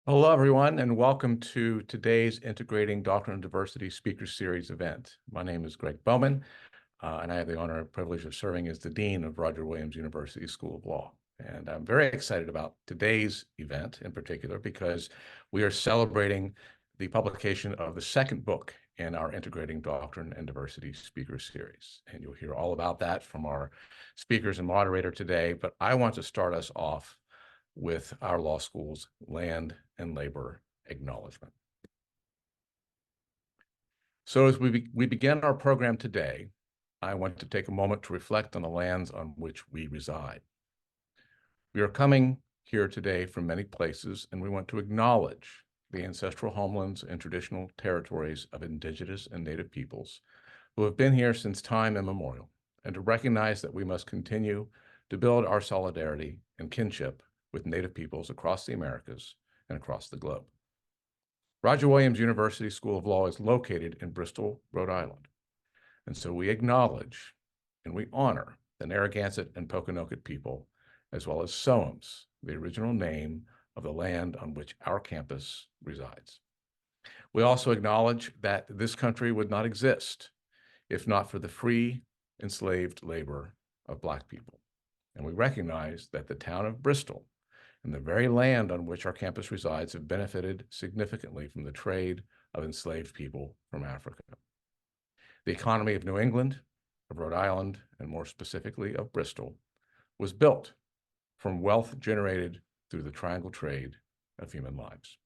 Hello, everyone, and welcome to today's Integrating Doctrine Diversity Speaker Series event. My name is Greg Bowman, and I have the honor and privilege of serving as the Dean of Roger Williams University School of Law. And I'm very excited about today's event in particular because we are celebrating the publication of the second book in our Integrating Doctrine and Diversity Speaker Series. And you'll hear all about that from our speakers and moderator today, but I want to start us off with our law school's land and labor acknowledgement. So as we begin our program today, I want to take a moment to reflect on the lands on which we reside. We are coming here today from many places, and we want to acknowledge the ancestral homelands and traditional territories of Indigenous and Native peoples who have been here since time immemorial, and to recognize that we must continue to build our solidarity and kinship with Native peoples across the Americas and across the globe. Roger Williams University School of Law is located in Bristol, Rhode Island. And so we acknowledge and we honor the Narragansett and Pokanoket people, as well as Soams, the original name of the land on which our campus resides. We also acknowledge that this country would not exist if not for the free, enslaved labor of Black people. And we recognize that the town of Bristol and the very land on which our campus resides have benefited significantly from the trade of enslaved people from Africa. The economy of New England, of Rhode Island, and more specifically of Bristol, was built from wealth generated through the triangle trade of human lives.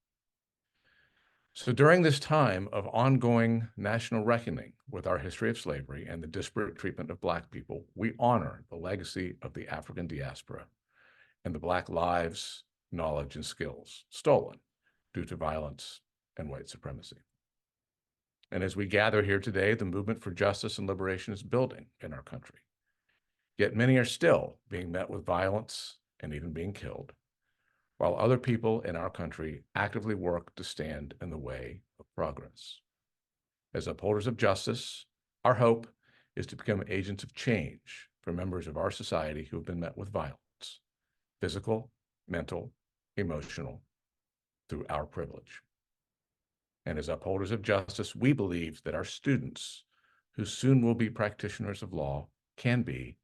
So during this time of ongoing national reckoning with our history of slavery and the disparate treatment of Black people, we honor the legacy of the African diaspora and the Black lives, knowledge, and skills stolen due to violence and white supremacy. And as we gather here today, the movement for justice and liberation is building in our country. Yet many are still being met with violence and even being killed, while other people in our country actively work to stand in the way of progress. As upholders of justice, our hope is to become agents of change for members of our society who have been met with violence, physical, mental, emotional, through our privilege. And as upholders of justice, we believe that our students, who soon will be practitioners of law, can be,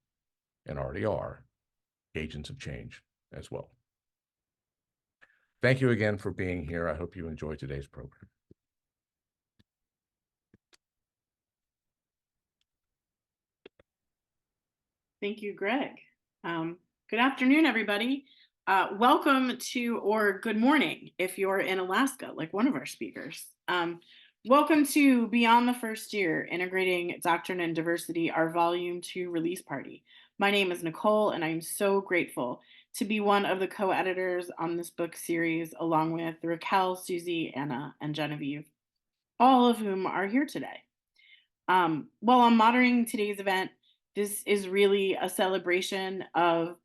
and already are, agents of change as well. Thank you again for being here. I hope you enjoy today's program. Thank you, Greg. Good afternoon, everybody. Welcome to, or good morning if you're in Alaska, like one of our speakers. Welcome to Beyond the First Year, Integrating Doctrine and Diversity, our Volume 2 release party. My name is Nicole, and I'm so grateful to be one of the co-editors on this book series, along with Raquel, Susie, Anna, and Genevieve, all of whom are here today. While I'm moderating today's event, this is really a celebration of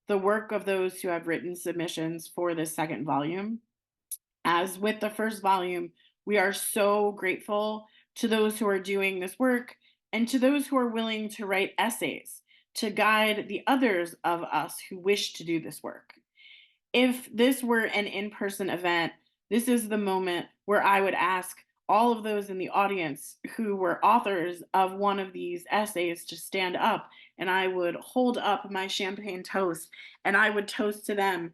the work of those who have written submissions for this second volume. As with the first volume, we are so grateful to those who are doing this work and to those who are willing to write essays to guide the others of us who wish to do this work. If this were an in-person event, this is the moment where I would ask all of those in the audience who were authors of one of these essays to stand up, and I would hold up my champagne toast and I would toast to them.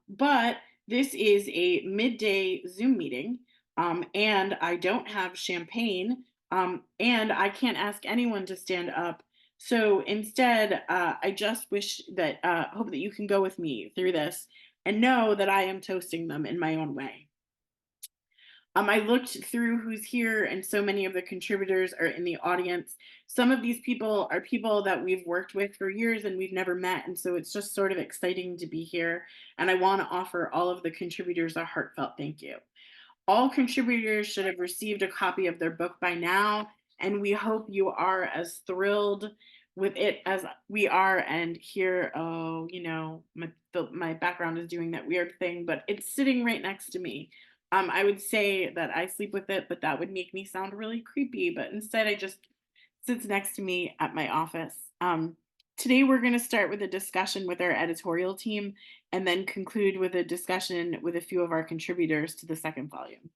But this is a midday Zoom meeting, and I don't have champagne, and I can't ask anyone to stand up. So instead, I just wish that, hope that you can go with me through this and know that I am toasting them in my own way. I looked through who's here, and so many of the contributors are in the audience. Some of these people are people that we've worked with for years and we've never met, and so it's just sort of exciting to be here. And I want to offer all of the contributors a heartfelt thank you. All contributors should have received a copy of their book by now, and we hope you are as thrilled with it as we are. And here, oh, you know, my background is doing that weird thing, but it's sitting right next to me. I would say that I sleep with it, but that would make me sound really creepy. But instead, it just sits next to me at my office. Today, we're going to start with a discussion with our editorial team and then conclude with a discussion with a few of our contributors to the second volume.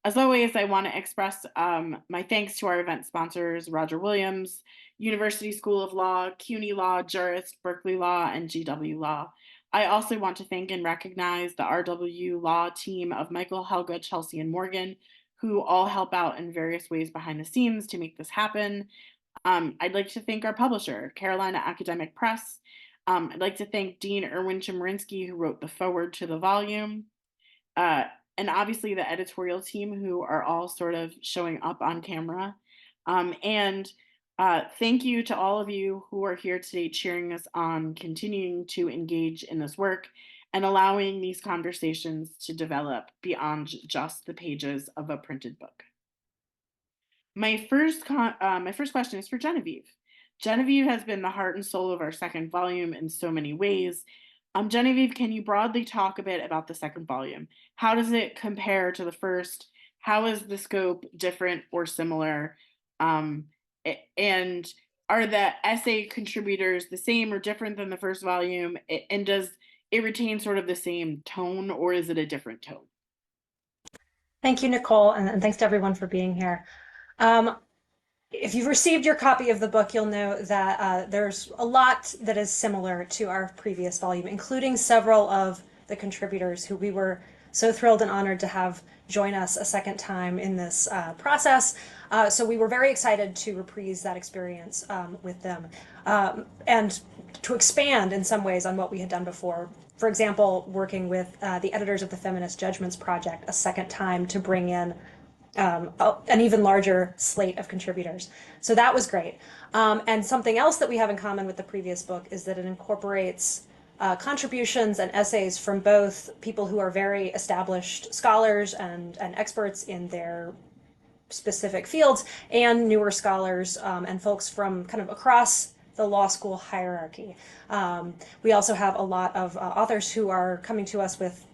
As always, I want to express my thanks to our event sponsors, Roger Williams, University School of Law, CUNY Law, Jurist, Berkeley Law, and GW Law. I also want to thank and recognize the RW Law team of Michael, Helga, Chelsea, and Morgan, who all help out in various ways behind the scenes to make this happen. I'd like to thank our publisher, Carolina Academic Press. I'd like to thank Dean Erwin Chemerinsky, who wrote the foreword to the volume. And obviously the editorial team, who are all sort of showing up on camera. And thank you to all of you who are here today cheering us on, continuing to engage in this work and allowing these conversations to develop beyond just the pages of a printed book. My first question is for Genevieve. Genevieve has been the heart and soul of our second volume in so many ways. Genevieve, can you broadly talk a bit about the second volume? How does it compare to the first? How is the scope different or similar? And are the essay contributors the same or different than the first volume? And does it retain sort of the same tone, or is it a different tone? Thank you, Nicole, and thanks to everyone for being here. If you've received your copy of the book, you'll know that there's a lot that is similar to our previous volume, including several of the contributors who we were so thrilled and honored to have join us a second time in this process. So we were very excited to reprise that experience with them and to expand in some ways on what we had done before. For example, working with the editors of the Feminist Judgments Project a second time to bring in an even larger slate of contributors. So that was great. And something else that we have in common with the previous book is that it incorporates contributions and essays from both people who are very established scholars and experts in their specific fields and newer scholars and folks from kind of across the law school hierarchy. We also have a lot of authors who are coming to us with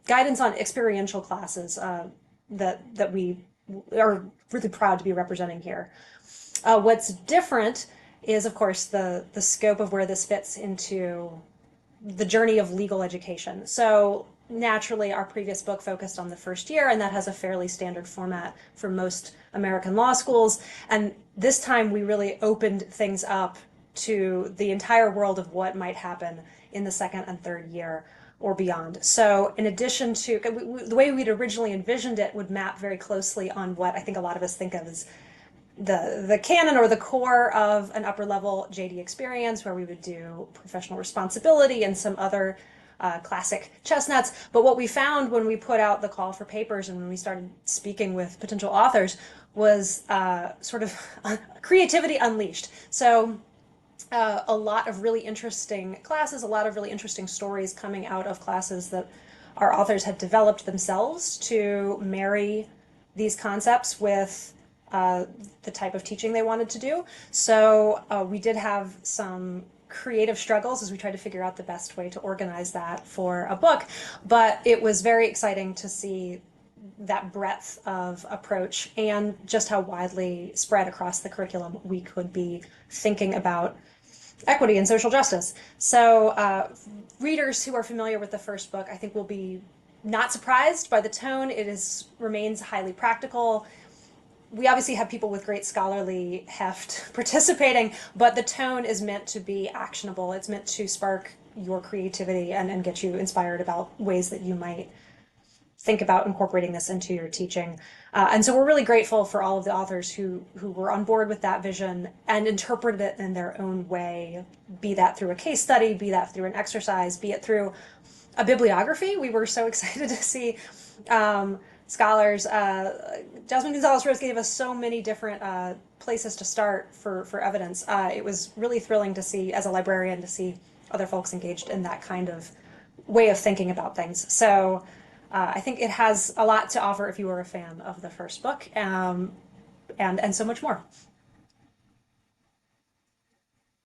guidance on experiential classes that we are really proud to be representing here. What's different is, of course, the scope of where this fits into the journey of legal education. So naturally, our previous book focused on the first year, and that has a fairly standard format for most American law schools. And this time, we really opened things up to the entire world of what might happen in the second and third year or beyond. So in addition to, the way we'd originally envisioned it would map very closely on what I think a lot of us think of as the canon or the core of an upper level JD experience, where we would do professional responsibility and some other classic chestnuts. But what we found when we put out the call for papers and when we started speaking with potential authors was sort of creativity unleashed. So a lot of really interesting classes, a lot of really interesting stories coming out of classes that our authors had developed themselves to marry these concepts with the type of teaching they wanted to do. So we did have some creative struggles as we tried to figure out the best way to organize that for a book, but it was very exciting to see that breadth of approach and just how widely spread across the curriculum we could be thinking about equity and social justice. So readers who are familiar with the first book, I think, will be not surprised by the tone. It remains highly practical. We obviously have people with great scholarly heft participating, but the tone is meant to be actionable. It's meant to spark your creativity and get you inspired about ways that you might think about incorporating this into your teaching. And so we're really grateful for all of the authors who were on board with that vision and interpreted it in their own way, be that through a case study, be that through an exercise, be it through a bibliography. We were so excited to see scholars. Jasmine Gonzalez-Rose gave us so many different places to start for evidence. It was really thrilling to see, as a librarian, to see other folks engaged in that kind of way of thinking about things. So I think it has a lot to offer if you were a fan of the first book, and so much more.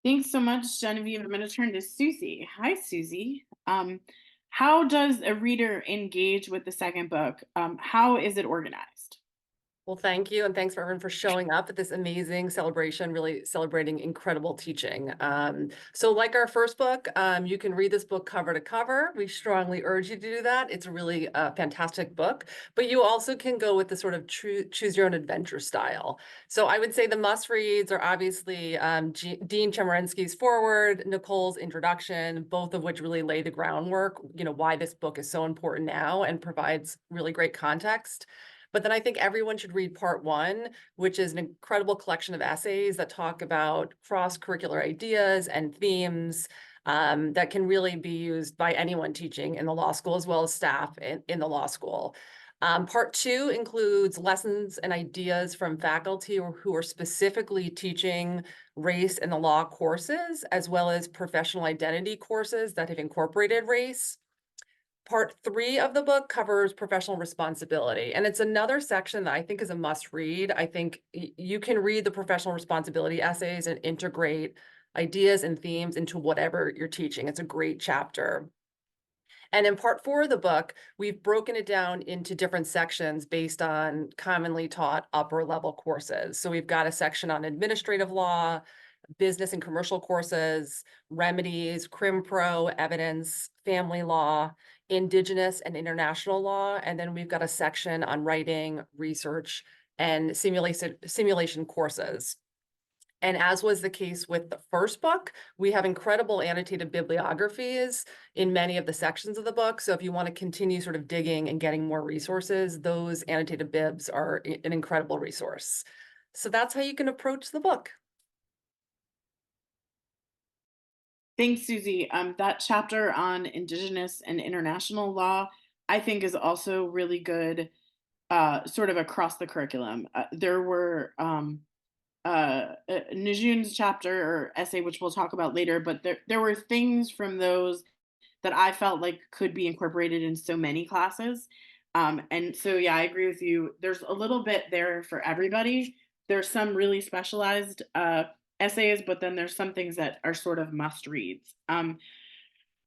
Thanks so much, Genevieve. I'm going to turn to Susie. Hi, Susie. How does a reader engage with the second book? How is it organized? Well, thank you. And thanks for everyone for showing up at this amazing celebration, really celebrating incredible teaching. So like our first book, you can read this book cover to cover. We strongly urge you to do that. It's a really fantastic book, but you also can go with the sort of choose your own adventure style. So I would say the must reads are obviously Dean Chemerinsky's foreword, Nicole's introduction, both of which really lay the groundwork, why this book is so important now and provides really great context. But then I think everyone should read part 1, which is an incredible collection of essays that talk about cross-curricular ideas and themes that can really be used by anyone teaching in the law school, as well as staff in the law school. Part 2 includes lessons and ideas from faculty who are specifically teaching race in the law courses, as well as professional identity courses that have incorporated race. Part 3 of the book covers professional responsibility, and it's another section that I think is a must read. I think you can read the professional responsibility essays and integrate ideas and themes into whatever you're teaching. It's a great chapter. And in part 4 of the book, we've broken it down into different sections based on commonly taught upper level courses. So we've got a section on administrative law, business and commercial courses, remedies, crim pro, evidence, family law, Indigenous and international law. And then we've got a section on writing, research, and simulation courses. And as was the case with the first book, we have incredible annotated bibliographies in many of the sections of the book. So if you want to continue sort of digging and getting more resources, those annotated bibs are an incredible resource. So that's how you can approach the book. Thanks, Susie. That chapter on Indigenous and international law, I think, is also really good, sort of across the curriculum. There were Nazune's chapter or essay, which we'll talk about later, but there were things from those that I felt like could be incorporated in so many classes. And so, yeah, I agree with you. There's a little bit there for everybody. There's some really specialized essays, but then there's some things that are sort of must reads.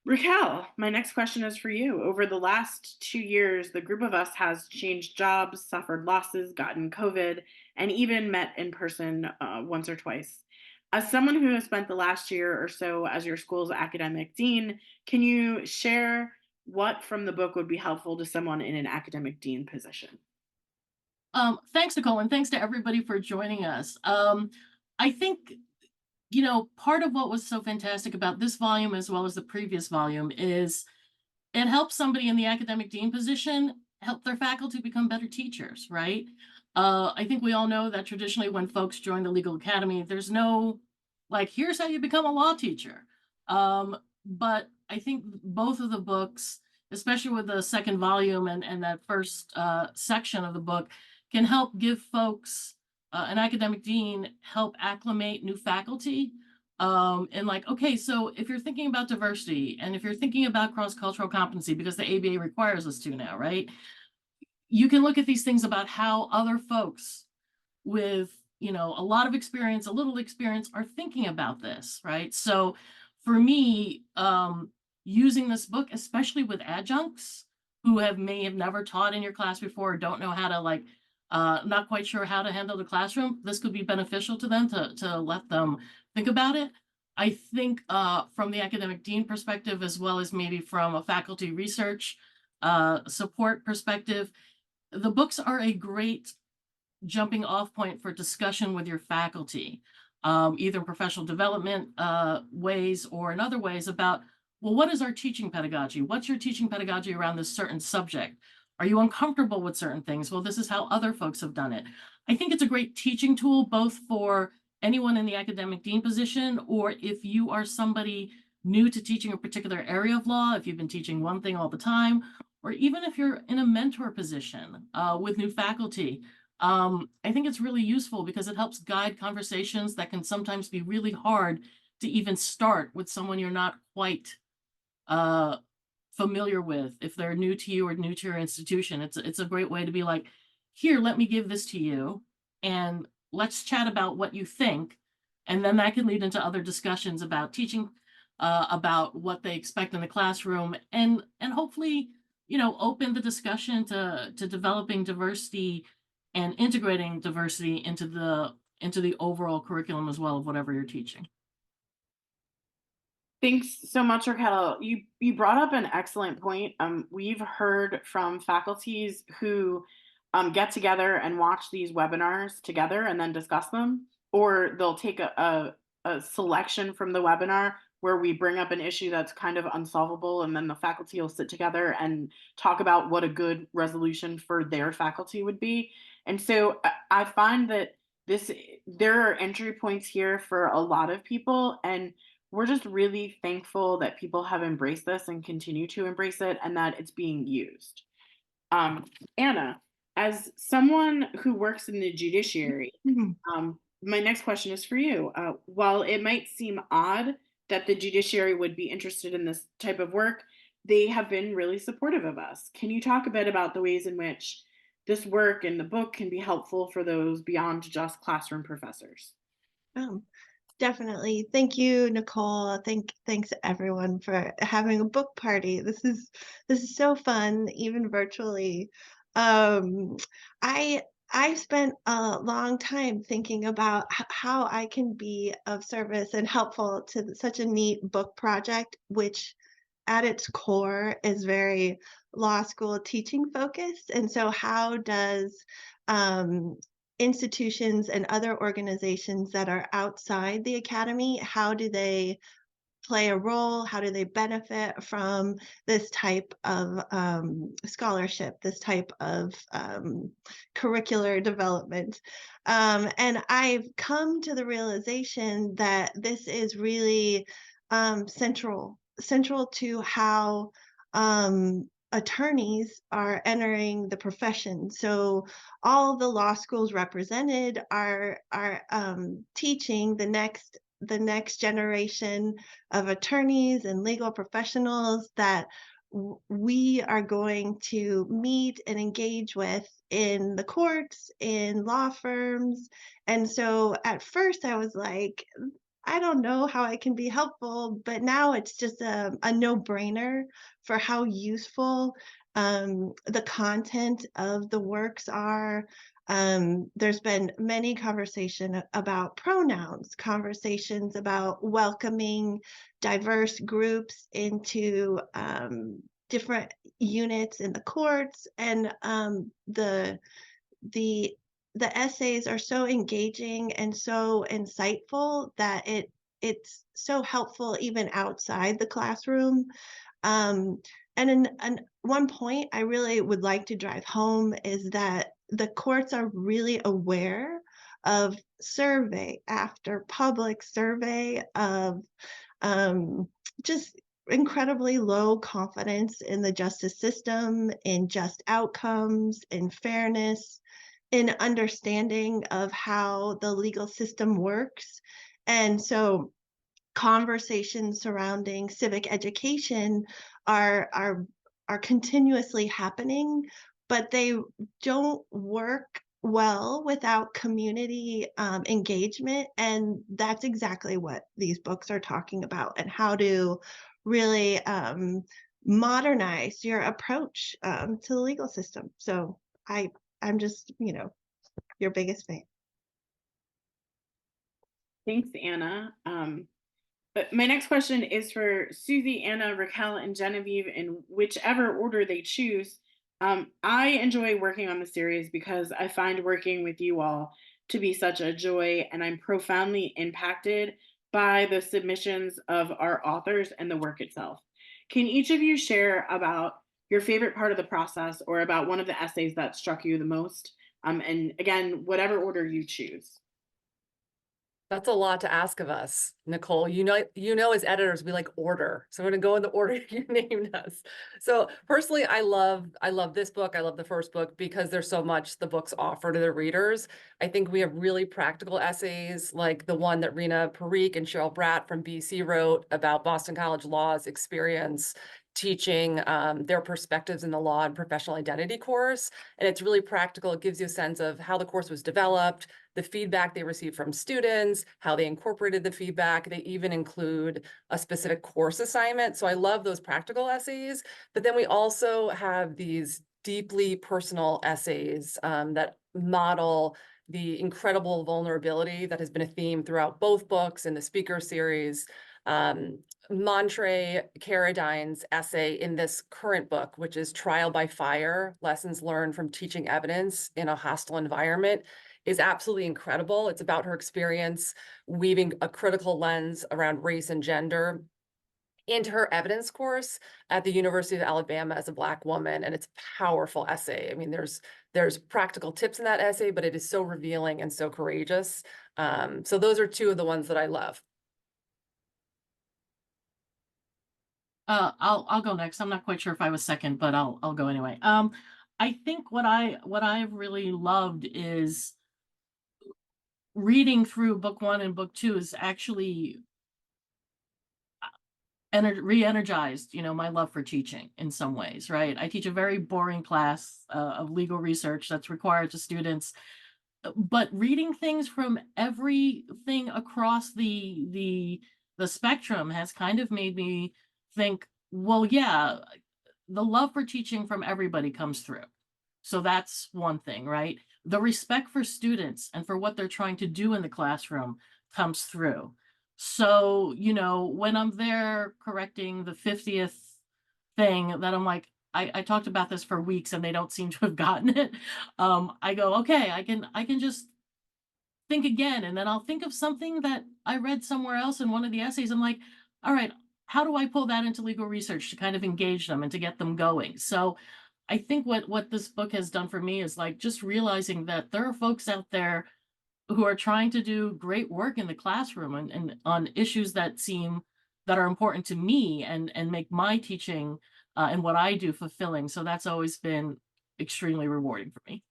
Raquel, my next question is for you. Over the last 2 years, the group of us has changed jobs, suffered losses, gotten COVID, and even met in person once or twice. As someone who has spent the last year or so as your school's academic dean, can you share what from the book would be helpful to someone in an academic dean position? Thanks, Nicole, and thanks to everybody for joining us. I think, part of what was so fantastic about this volume as well as the previous volume is it helps somebody in the academic dean position help their faculty become better teachers, right? I think we all know that traditionally when folks join the legal academy, there's no, here's how you become a law teacher. But I think both of the books, especially with the second volume and that first section of the book, can help give folks, an academic dean, help acclimate new faculty. Okay, so if you're thinking about diversity and if you're thinking about cross-cultural competency, because the ABA requires us to now, right? You can look at these things about how other folks with, a lot of experience, a little experience are thinking about this, right? So for me, using this book, especially with adjuncts who may have never taught in your class before, or don't know how to not quite sure how to handle the classroom, this could be beneficial to them to let them think about it. I think from the academic dean perspective, as well as maybe from a faculty research support perspective, the books are a great jumping off point for discussion with your faculty, either in professional development ways or in other ways about, well, what is our teaching pedagogy? What's your teaching pedagogy around this certain subject? Are you uncomfortable with certain things? Well, this is how other folks have done it. I think it's a great teaching tool, both for anyone in the academic dean position, or if you are somebody new to teaching a particular area of law, if you've been teaching one thing all the time, or even if you're in a mentor position with new faculty. I think it's really useful because it helps guide conversations that can sometimes be really hard to even start with someone you're not quite familiar with, if they're new to you or new to your institution. It's a great way to be like, here, let me give this to you and let's chat about what you think. And then that can lead into other discussions about teaching, about what they expect in the classroom, and hopefully, open the discussion to developing diversity and integrating diversity into the overall curriculum as well of whatever you're teaching. Thanks so much, Raquel. You brought up an excellent point. We've heard from faculties who get together and watch these webinars together and then discuss them, or they'll take a selection from the webinar where we bring up an issue that's kind of unsolvable, and then the faculty will sit together and talk about what a good resolution for their faculty would be. And so I find that there are entry points here for a lot of people, and we're just really thankful that people have embraced this and continue to embrace it, and that it's being used. Anna, as someone who works in the judiciary, my next question is for you. While it might seem odd that the judiciary would be interested in this type of work, they have been really supportive of us. Can you talk a bit about the ways in which this work and the book can be helpful for those beyond just classroom professors? Definitely. Thank you, Nicole. Thanks everyone for having a book party. This is so fun, even virtually. I spent a long time thinking about how I can be of service and helpful to such a neat book project, which at its core is very law school teaching focused. And so how does institutions and other organizations that are outside the academy, how do they play a role? How do they benefit from this type of scholarship, this type of curricular development? And I've come to the realization that this is really central to how attorneys are entering the profession. So all the law schools represented are teaching the next generation of attorneys and legal professionals that we are going to meet and engage with in the courts, in law firms. And so at first I was like, I don't know how I can be helpful, but now it's just a no-brainer for how useful the content of the works are. There's been many conversations about pronouns, conversations about welcoming diverse groups into different units in the courts, and the essays are so engaging and so insightful that it's so helpful even outside the classroom. And one point I really would like to drive home is that the courts are really aware of survey after public survey of just incredibly low confidence in the justice system, in just outcomes, in fairness, in understanding of how the legal system works. And so conversations surrounding civic education are continuously happening, but they don't work well without community engagement. And that's exactly what these books are talking about, and how to really modernize your approach to the legal system. So I'm just, your biggest fan. Thanks, Anna. But my next question is for Susie, Anna, Raquel, and Genevieve in whichever order they choose. I enjoy working on the series because I find working with you all to be such a joy, and I'm profoundly impacted by the submissions of our authors and the work itself. Can each of you share about your favorite part of the process, or about one of the essays that struck you the most? And again, whatever order you choose. That's a lot to ask of us, Nicole. You know, as editors, we like order. So I'm going to go in the order you named us. So personally, I love this book. I love the first book because there's so much the books offer to their readers. I think we have really practical essays, like the one that Rena Parikh and Cheryl Bratt from BC wrote about Boston College Law's experience teaching their perspectives in the law and professional identity course. And it's really practical. It gives you a sense of how the course was developed, the feedback they received from students, how they incorporated the feedback. They even include a specific course assignment. So I love those practical essays. But then we also have these deeply personal essays that model the incredible vulnerability that has been a theme throughout both books and the speaker series. Montre Carradine's essay in this current book, which is Trial by Fire, Lessons Learned from Teaching Evidence in a Hostile Environment, is absolutely incredible. It's about her experience weaving a critical lens around race and gender into her evidence course at the University of Alabama as a Black woman. And it's a powerful essay. I mean, there's practical tips in that essay, but it is so revealing and so courageous. So those are two of the ones that I love. I'll go next. I'm not quite sure if I was second, but I'll go anyway. I think what I've really loved is reading through book 1 and book 2 is actually re-energized, my love for teaching in some ways, right? I teach a very boring class of legal research that's required to students, but reading things from everything across the spectrum has kind of made me think, well, yeah, the love for teaching from everybody comes through. So that's one thing, right? The respect for students and for what they're trying to do in the classroom comes through. So, when I'm there correcting the 50th thing that I'm like, I talked about this for weeks and they don't seem to have gotten it. I go, okay, I can just think again. And then I'll think of something that I read somewhere else in one of the essays. I'm like, all right, how do I pull that into legal research to kind of engage them and to get them going? So I think what this book has done for me is like just realizing that there are folks out there who are trying to do great work in the classroom and on issues that are important to me and make my teaching and what I do fulfilling. So that's always been extremely rewarding for me.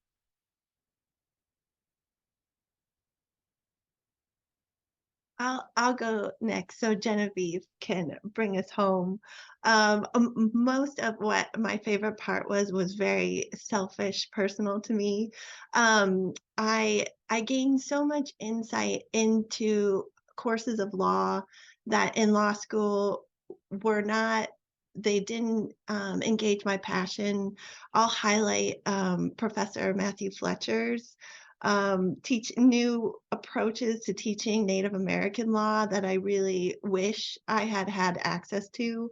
I'll go next so Genevieve can bring us home. Most of what my favorite part was very selfish, personal to me. I gained so much insight into courses of law that in law school they didn't engage my passion. I'll highlight Professor Matthew Fletcher's teach new approaches to teaching Native American law that I really wish I had access to.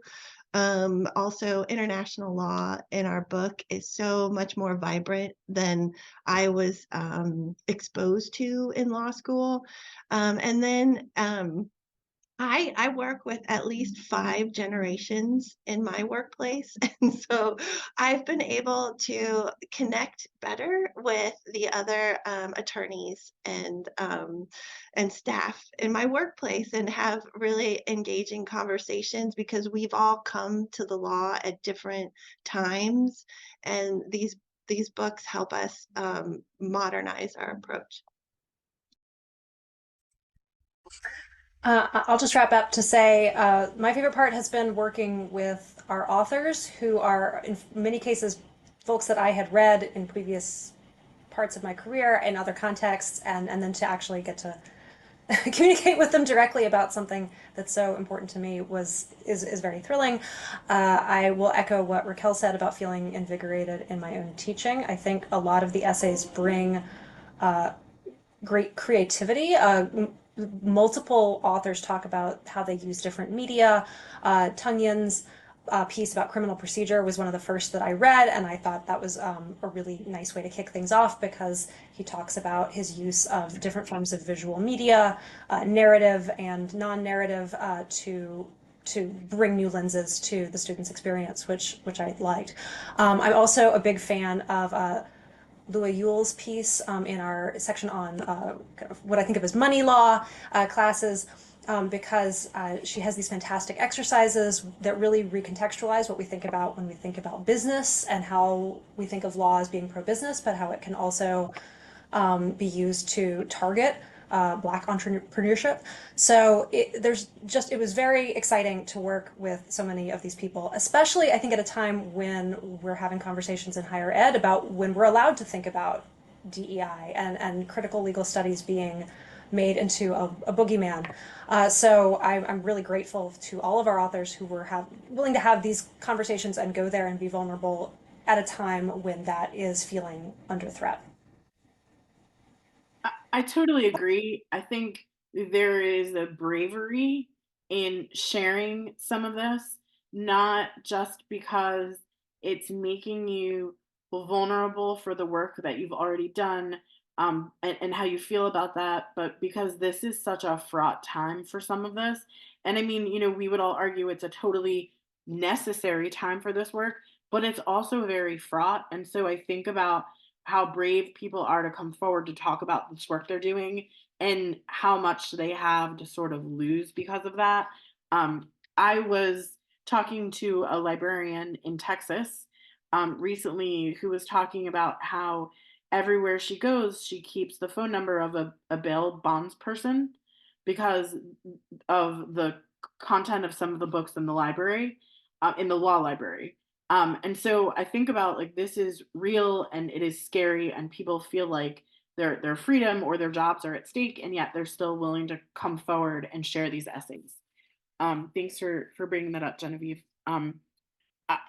Also, international law in our book is so much more vibrant than I was exposed to in law school. And then I work with at least 5 generations in my workplace. And so I've been able to connect better with the other attorneys and staff in my workplace and have really engaging conversations because we've all come to the law at different times. And these books help us modernize our approach. I'll just wrap up to say my favorite part has been working with our authors, who are in many cases folks that I had read in previous parts of my career in other contexts, and then to actually get to communicate with them directly about something that's so important to me is very thrilling. I will echo what Raquel said about feeling invigorated in my own teaching. I think a lot of the essays bring great creativity. Multiple authors talk about how they use different media. Tunyon's piece about criminal procedure was one of the first that I read, and I thought that was a really nice way to kick things off because he talks about his use of different forms of visual media, narrative and non-narrative, to bring new lenses to the student's experience, which I liked. I'm also a big fan of Lua Yule's piece in our section on what I think of as money law classes, because she has these fantastic exercises that really recontextualize what we think about when we think about business and how we think of law as being pro-business, but how it can also be used to target Black entrepreneurship. So it was very exciting to work with so many of these people, especially I think at a time when we're having conversations in higher ed about when we're allowed to think about DEI and critical legal studies being made into a boogeyman. So I'm really grateful to all of our authors who were willing to have these conversations and go there and be vulnerable at a time when that is feeling under threat. I totally agree. I think there is a bravery in sharing some of this, not just because it's making you vulnerable for the work that you've already done, and how you feel about that, but because this is such a fraught time for some of this. And I mean, we would all argue it's a totally necessary time for this work, but it's also very fraught. And so I think about how brave people are to come forward to talk about this work they're doing and how much they have to sort of lose because of that. I was talking to a librarian in Texas recently who was talking about how everywhere she goes, she keeps the phone number of a bail bonds person because of the content of some of the books in the library, in the law library. And so I think about like this is real and it is scary, and people feel like their freedom or their jobs are at stake, and yet they're still willing to come forward and share these essays. Thanks for bringing that up, Genevieve.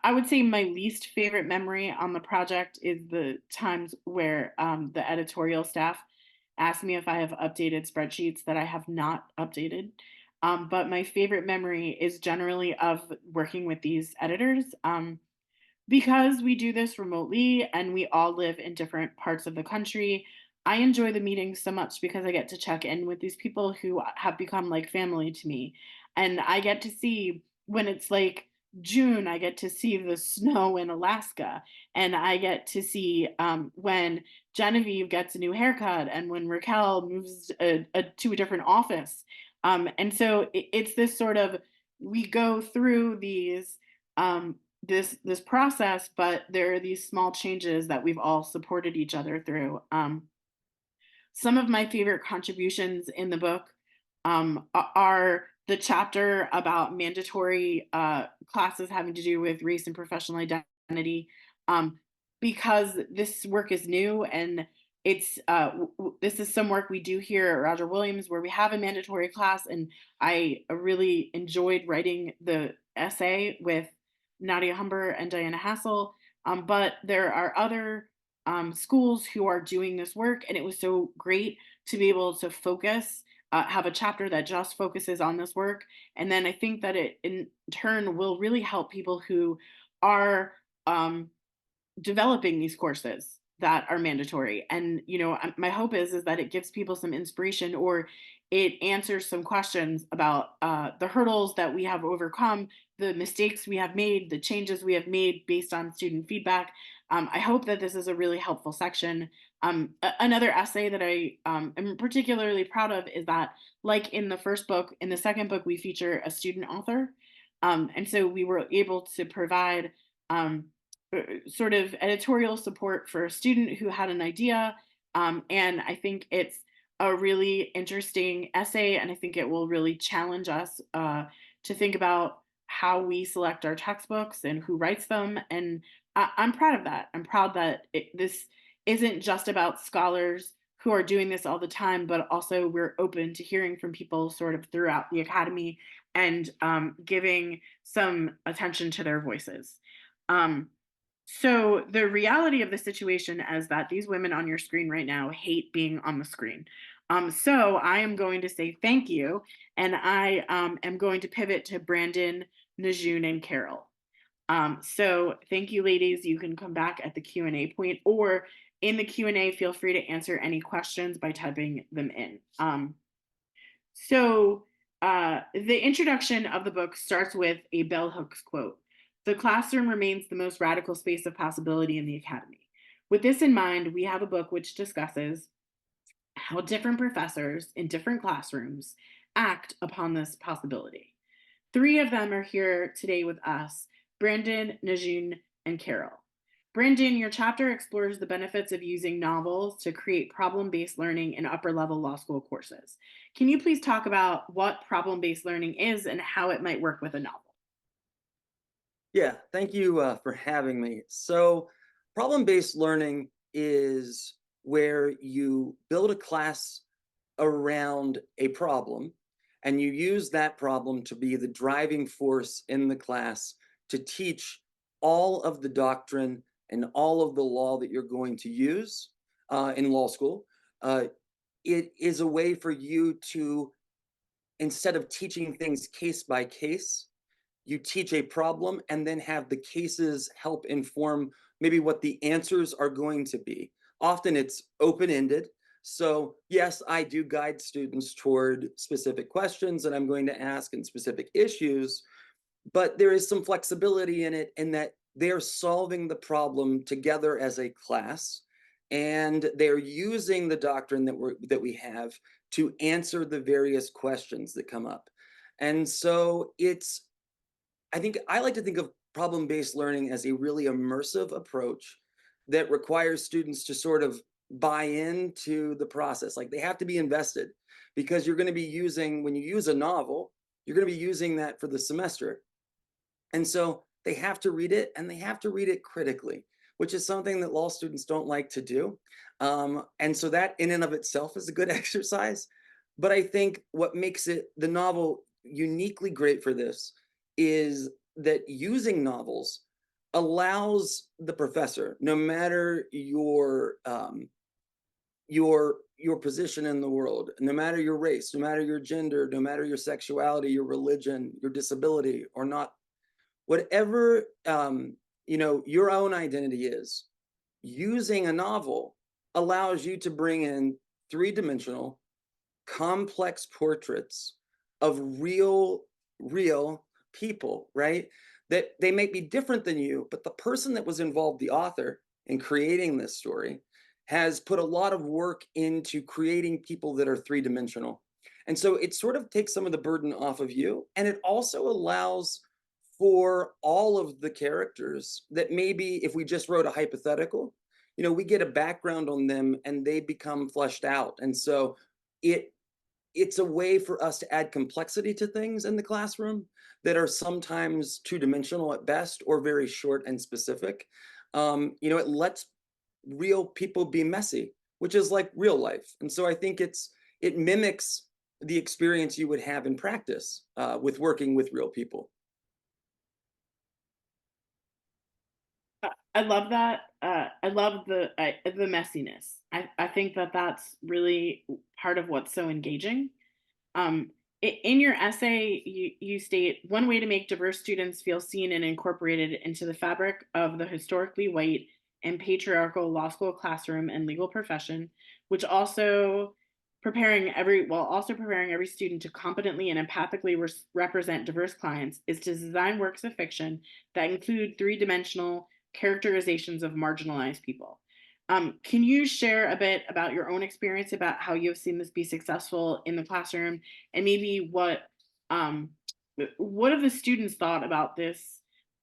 I would say my least favorite memory on the project is the times where the editorial staff asked me if I have updated spreadsheets that I have not updated. But my favorite memory is generally of working with these editors. Because we do this remotely and we all live in different parts of the country, I enjoy the meetings so much because I get to check in with these people who have become like family to me. And I get to see when it's like June, I get to see the snow in Alaska. And I get to see when Genevieve gets a new haircut and when Raquel moves to a different office. And so it's this sort of, we go through these this process, but there are these small changes that we've all supported each other through. Some of my favorite contributions in the book are the chapter about mandatory classes having to do with race and professional identity, because this work is new and it's this is some work we do here at Roger Williams where we have a mandatory class, and I really enjoyed writing the essay with Nadia Humber and Diana Hassel. But there are other schools who are doing this work, and it was so great to be able to focus, have a chapter that just focuses on this work. And then I think that it in turn will really help people who are developing these courses that are mandatory. And my hope is that it gives people some inspiration, or it answers some questions about the hurdles that we have overcome, the mistakes we have made, the changes we have made based on student feedback. I hope that this is a really helpful section. Another essay that I am particularly proud of is that, like in the first book, in the second book, we feature a student author. And so we were able to provide sort of editorial support for a student who had an idea. And I think it's a really interesting essay, and I think it will really challenge us to think about how we select our textbooks and who writes them. And I'm proud of that. I'm proud that this isn't just about scholars who are doing this all the time, but also we're open to hearing from people sort of throughout the academy and giving some attention to their voices. So the reality of the situation is that these women on your screen right now hate being on the screen. So I am going to say thank you, and I am going to pivot to Brandon, Nazune, and Carol. So thank you, ladies. You can come back at the Q&A point, or in the Q&A, feel free to answer any questions by typing them in. So the introduction of the book starts with a bell hooks quote. "The classroom remains the most radical space of possibility in the academy. With this in mind, we have a book which discusses how different professors in different classrooms act upon this possibility. 3 of them are here today with us: Brandon, Nazune, and Carol. Brandon, your chapter explores the benefits of using novels to create problem-based learning in upper-level law school courses. Can you please talk about what problem-based learning is and how it might work with a novel?" Yeah, thank you for having me. So problem-based learning is where you build a class around a problem, and you use that problem to be the driving force in the class to teach all of the doctrine and all of the law that you're going to use in law school. it is a way for you to, instead of teaching things case by case, you teach a problem and then have the cases help inform maybe what the answers are going to be. Often it's open-ended. So yes, I do guide students toward specific questions that I'm going to ask and specific issues, but there is some flexibility in it in that they're solving the problem together as a class, and they're using the doctrine that we have to answer the various questions that come up. And so I think I like to think of problem-based learning as a really immersive approach that requires students to sort of buy into the process. Like, they have to be invested, because you're going to be using, when you use a novel, you're going to be using that for the semester. And so they have to read it, and they have to read it critically, which is something that law students don't like to do. And so that in and of itself is a good exercise. But I think what makes the novel uniquely great for this is that using novels allows the professor, no matter your position in the world, no matter your race, no matter your gender, no matter your sexuality, your religion, your disability or not, whatever your own identity is, using a novel allows you to bring in three-dimensional, complex portraits of real people, right? That they may be different than you, but the person that was involved, the author, in creating this story, has put a lot of work into creating people that are three-dimensional. And so it sort of takes some of the burden off of you, and it also allows for all of the characters that maybe if we just wrote a hypothetical, we get a background on them and they become fleshed out. And so it's a way for us to add complexity to things in the classroom that are sometimes two-dimensional at best or very short and specific. It lets real people be messy, which is like real life. And so I think it mimics the experience you would have in practice with working with real people. I love that. I love the messiness. I think that that's really part of what's so engaging. In your essay, you state one way to make diverse students feel seen and incorporated into the fabric of the historically white and patriarchal law school classroom and legal profession, which also preparing every student to competently and empathically represent diverse clients, is to design works of fiction that include three-dimensional characterizations of marginalized people. Can you share a bit about your own experience about how you've seen this be successful in the classroom, and maybe what have the students thought about this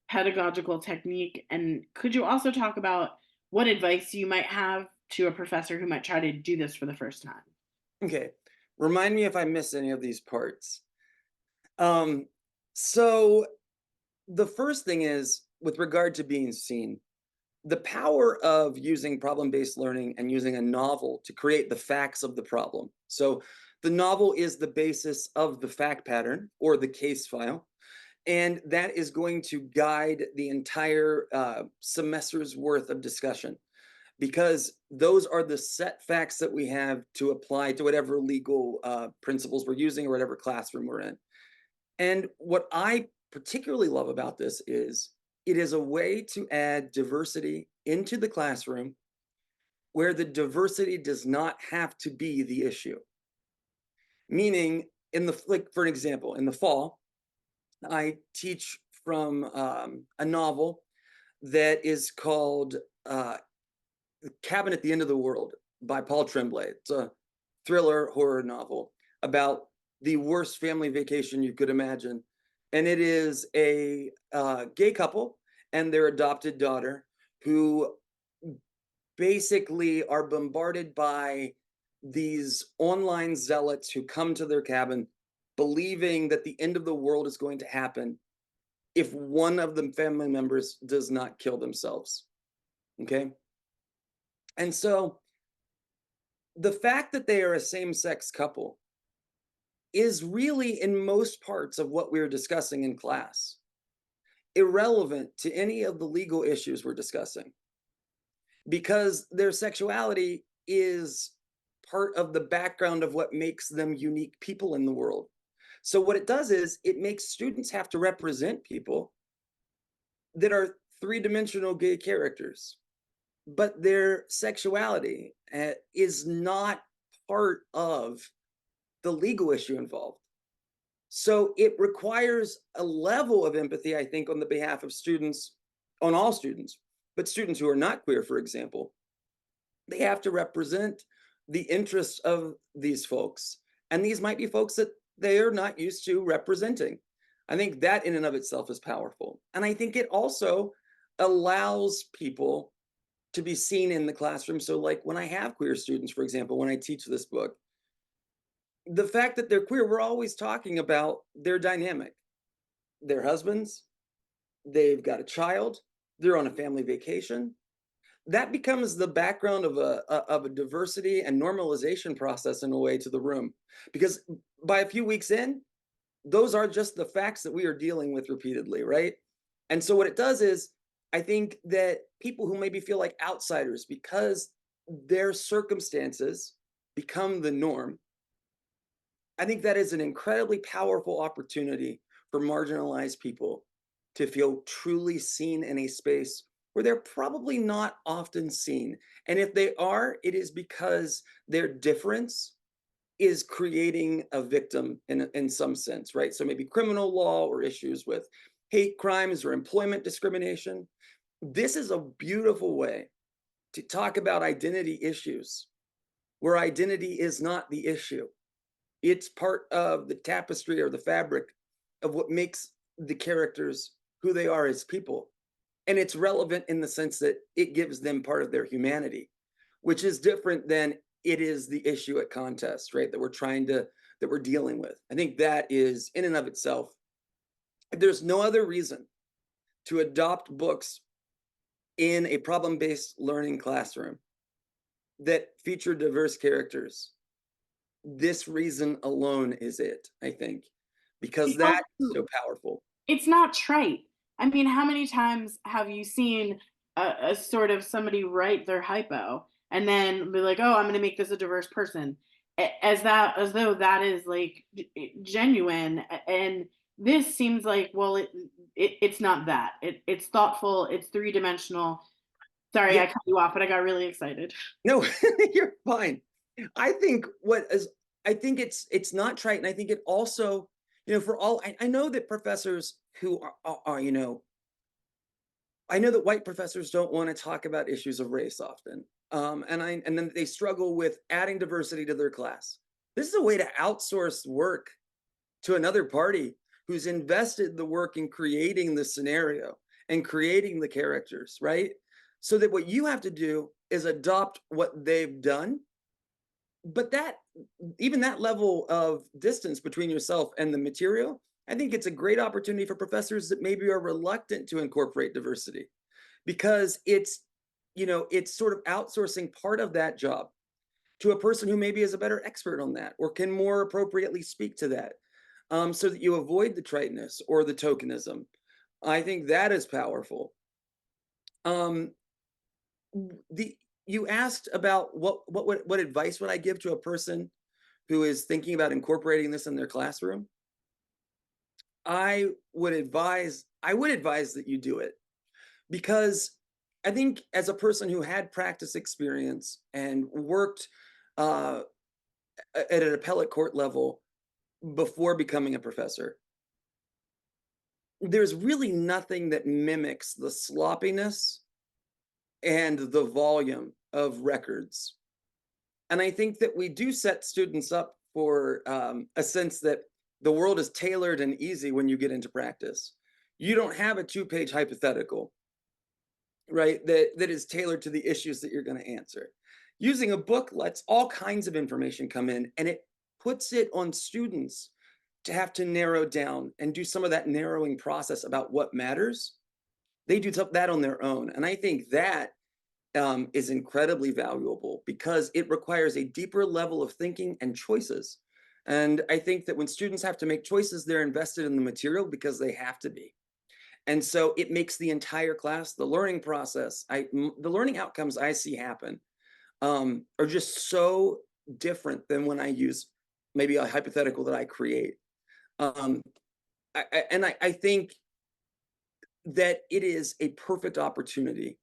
pedagogical technique? And could you also talk about what advice you might have to a professor who might try to do this for the first time? Okay, remind me if I miss any of these parts. So the first thing is, with regard to being seen, the power of using problem-based learning and using a novel to create the facts of the problem. So the novel is the basis of the fact pattern or the case file, and that is going to guide the entire semester's worth of discussion, because those are the set facts that we have to apply to whatever legal principles we're using or whatever classroom we're in. And what I particularly love about this is it is a way to add diversity into the classroom where the diversity does not have to be the issue. Meaning, for an example, in the fall, I teach from a novel that is called Cabin at the End of the World by Paul Tremblay. It's a thriller horror novel about the worst family vacation you could imagine. And it is a gay couple and their adopted daughter who basically are bombarded by these online zealots who come to their cabin believing that the end of the world is going to happen if one of the family members does not kill themselves. Okay? And so the fact that they are a same-sex couple is really, in most parts of what we're discussing in class, irrelevant to any of the legal issues we're discussing, because their sexuality is part of the background of what makes them unique people in the world. So what it does is it makes students have to represent people that are three-dimensional gay characters, but their sexuality is not part of the legal issue involved. So it requires a level of empathy, I think, on the behalf of students, on all students, but students who are not queer, for example. They have to represent the interests of these folks. And these might be folks that they are not used to representing. I think that in and of itself is powerful. And I think it also allows people to be seen in the classroom. So like when I have queer students, for example, when I teach this book, the fact that they're queer, we're always talking about their dynamic. They're husbands, they've got a child, they're on a family vacation. That becomes the background of a diversity and normalization process in a way to the room. Because by a few weeks in, those are just the facts that we are dealing with repeatedly, right? And so what it does is, I think that people who maybe feel like outsiders because their circumstances become the norm, I think that is an incredibly powerful opportunity for marginalized people to feel truly seen in a space where they're probably not often seen. And if they are, it is because their difference is creating a victim in some sense, right? So maybe criminal law or issues with hate crimes or employment discrimination. This is a beautiful way to talk about identity issues where identity is not the issue. It's part of the tapestry or the fabric of what makes the characters who they are as people. And it's relevant in the sense that it gives them part of their humanity, which is different than it is the issue at contest, right? That we're dealing with. I think that is in and of itself, if there's no other reason to adopt books in a problem-based learning classroom that feature diverse characters, this reason alone is it, I think, because that is so powerful. It's not trite. I mean, how many times have you seen a sort of somebody write their hypo and then be like, oh, I'm going to make this a diverse person, as though that is like genuine. And this seems like, well, it's not that. It's thoughtful. It's three-dimensional. Sorry, Yeah. I cut you off, but I got really excited. No, you're fine. I think it's not trite, and I think it also, for all I know that professors who are I know that white professors don't want to talk about issues of race often, and then they struggle with adding diversity to their class. This is a way to outsource work to another party who's invested the work in creating the scenario and creating the characters, right? So that what you have to do is adopt what they've done. But even that level of distance between yourself and the material, I think it's a great opportunity for professors that maybe are reluctant to incorporate diversity, because it's sort of outsourcing part of that job to a person who maybe is a better expert on that or can more appropriately speak to that, so that you avoid the triteness or the tokenism. I think that is powerful. You asked about what advice would I give to a person who is thinking about incorporating this in their classroom. I would advise that you do it, because I think as a person who had practice experience and worked at an appellate court level before becoming a professor, there's really nothing that mimics the sloppiness and the volume of records. And I think that we do set students up for a sense that the world is tailored and easy when you get into practice. You don't have a 2-page hypothetical, right, that is tailored to the issues that you're going to answer. Using a book lets all kinds of information come in, and it puts it on students to have to narrow down and do some of that narrowing process about what matters. They do that on their own. And I think that is incredibly valuable, because it requires a deeper level of thinking and choices. And I think that when students have to make choices, they're invested in the material because they have to be. And so it makes the entire class, the learning process, the learning outcomes I see happen are just so different than when I use maybe a hypothetical that I create. I think that it is a perfect opportunity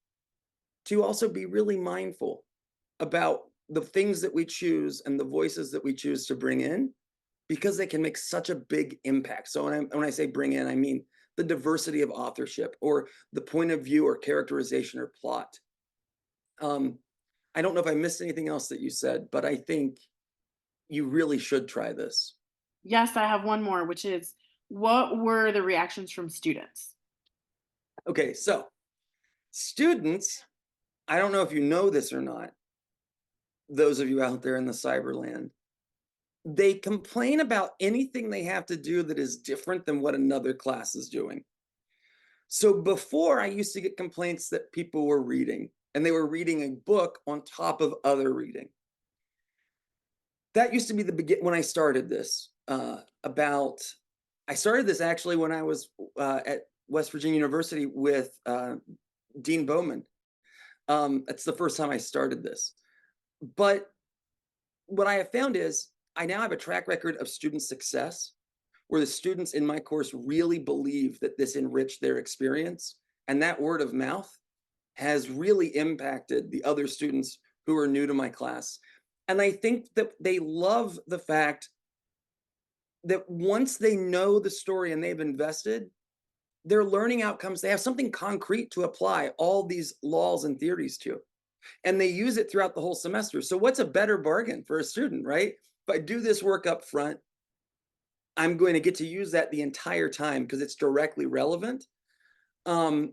to also be really mindful about the things that we choose and the voices that we choose to bring in, because they can make such a big impact. So when I say bring in, I mean the diversity of authorship or the point of view or characterization or plot. I don't know if I missed anything else that you said, but I think you really should try this. Yes, I have one more, which is, what were the reactions from students? Okay, so students, I don't know if you know this or not, those of you out there in the cyberland, they complain about anything they have to do that is different than what another class is doing. So before, I used to get complaints that people were reading, and they were reading a book on top of other reading. That used to be the beginning when I started this. I started this actually when I was at West Virginia University with Dean Bowman. That's the first time I started this. But what I have found is I now have a track record of student success where the students in my course really believe that this enriched their experience. And that word of mouth has really impacted the other students who are new to my class. And I think that they love the fact that once they know the story and they've invested, their learning outcomes, they have something concrete to apply all these laws and theories to. And they use it throughout the whole semester. So what's a better bargain for a student, right? If I do this work up front, I'm going to get to use that the entire time because it's directly relevant. And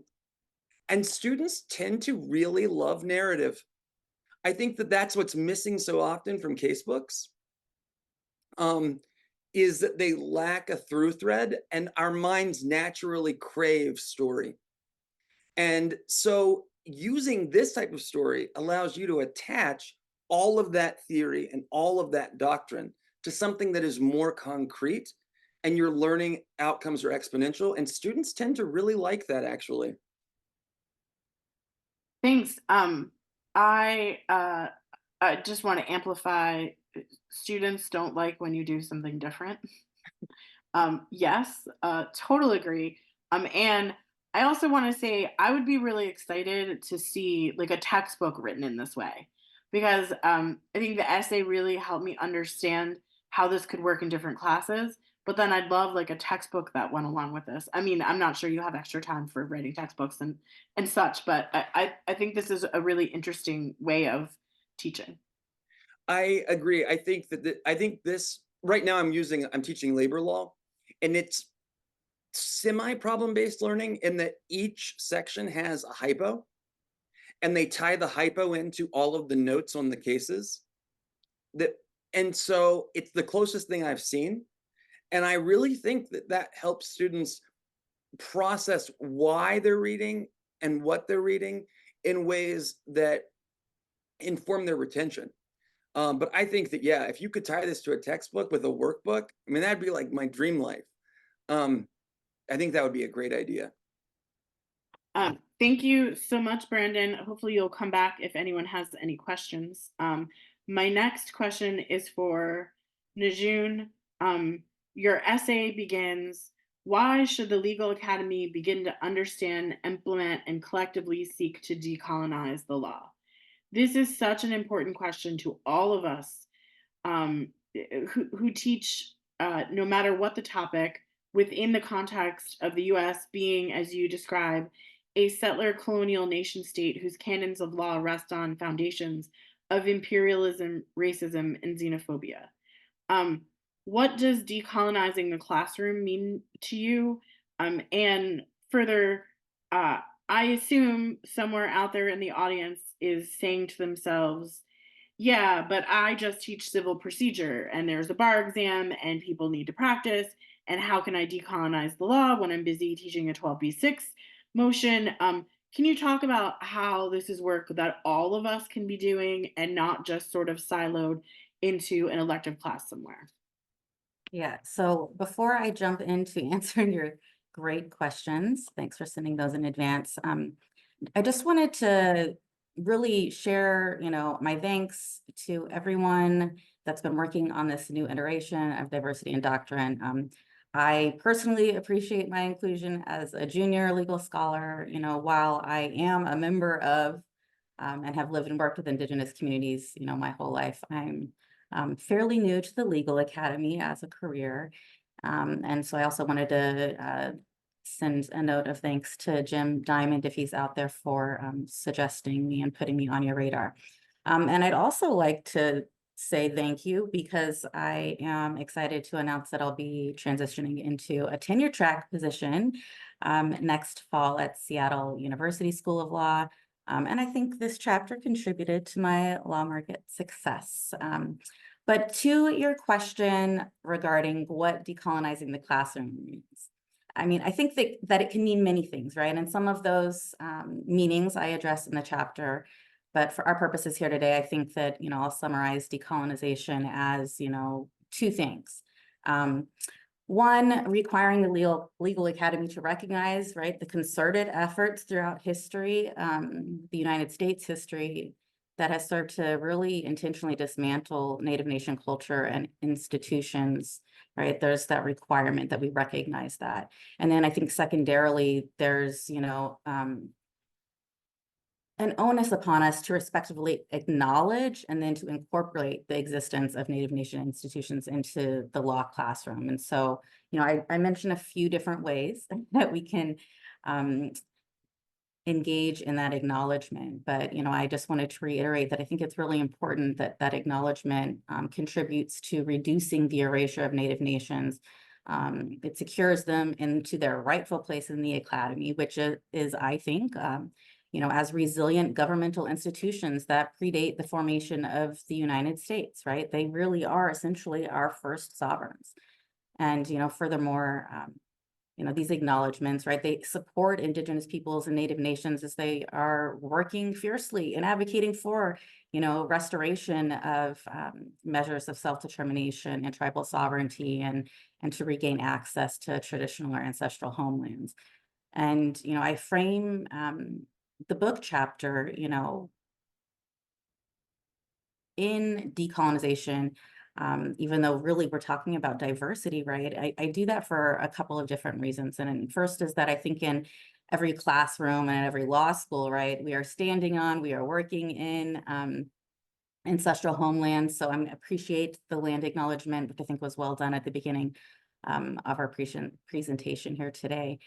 students tend to really love narrative. I think that that's what's missing so often from casebooks, is that they lack a through thread, and our minds naturally crave story. And so using this type of story allows you to attach all of that theory and all of that doctrine to something that is more concrete, and your learning outcomes are exponential. And students tend to really like that, actually. Thanks. I just want to amplify, students don't like when you do something different. Yes, totally agree. And I also want to say I would be really excited to see like a textbook written in this way, because I think the essay really helped me understand how this could work in different classes. But then I'd love like a textbook that went along with this. I mean, I'm not sure you have extra time for writing textbooks and such, but I think this is a really interesting way of teaching. I agree. I think that this right now I'm teaching labor law, and it's semi-problem-based learning in that each section has a hypo, and they tie the hypo into all of the notes on the cases. And so it's the closest thing I've seen. And I really think that that helps students process why they're reading and what they're reading in ways that inform their retention. But I think that, yeah, if you could tie this to a textbook with a workbook, I mean, that'd be like my dream life. I think that would be a great idea. Thank you so much, Brandon. Hopefully you'll come back if anyone has any questions. My next question is for Nazune. Your essay begins, why should the legal academy begin to understand, implement, and collectively seek to decolonize the law? This is such an important question to all of us who teach, no matter what the topic, within the context of the US being, as you describe, a settler colonial nation state whose canons of law rest on foundations of imperialism, racism, and xenophobia. What does decolonizing the classroom mean to you? And further, I assume somewhere out there in the audience is saying to themselves, yeah, but I just teach civil procedure and there's a bar exam and people need to practice. And how can I decolonize the law when I'm busy teaching a 12b6 motion? Can you talk about how this is work that all of us can be doing and not just sort of siloed into an elective class somewhere? Yeah, so before I jump into answering your great questions, thanks for sending those in advance. I just wanted to really share, my thanks to everyone that's been working on this new iteration of diversity in doctrine. I personally appreciate my inclusion as a junior legal scholar, while I am a member of and have lived and worked with Indigenous communities, my whole life. I'm fairly new to the legal academy as a career. And so I also wanted to send a note of thanks to Jim Diamond, if he's out there, for suggesting me and putting me on your radar. And I'd also like to say thank you because I am excited to announce that I'll be transitioning into a tenure track position next fall at Seattle University School of Law. And I think this chapter contributed to my law market success. But to your question regarding what decolonizing the classroom means, I mean, I think that it can mean many things, right? And some of those meanings I address in the chapter, but for our purposes here today, I think that, I'll summarize decolonization as, two things. One, requiring the legal academy to recognize, right, the concerted efforts throughout history, the United States history, that has served to really intentionally dismantle Native Nation culture and institutions, right? There's that requirement that we recognize that. And then I think secondarily, there's, an onus upon us to respectively acknowledge and then to incorporate the existence of Native Nation institutions into the law classroom. And so, I mentioned a few different ways that we can engage in that acknowledgement. But, I just wanted to reiterate that I think it's really important that that acknowledgement contributes to reducing the erasure of Native nations. It secures them into their rightful place in the academy, which is I think, as resilient governmental institutions that predate the formation of the United States, right? They really are essentially our first sovereigns. And, furthermore, these acknowledgements, right? They support Indigenous peoples and Native nations as they are working fiercely and advocating for, restoration of measures of self-determination and tribal sovereignty and to regain access to traditional or ancestral homelands. And, I frame the book chapter, in decolonization, even though really we're talking about diversity, right? I do that for a couple of different reasons. And first is that I think in every classroom and every law school, right, we are working in ancestral homelands. So I appreciate the land acknowledgement, which I think was well done at the beginning of our presentation here today.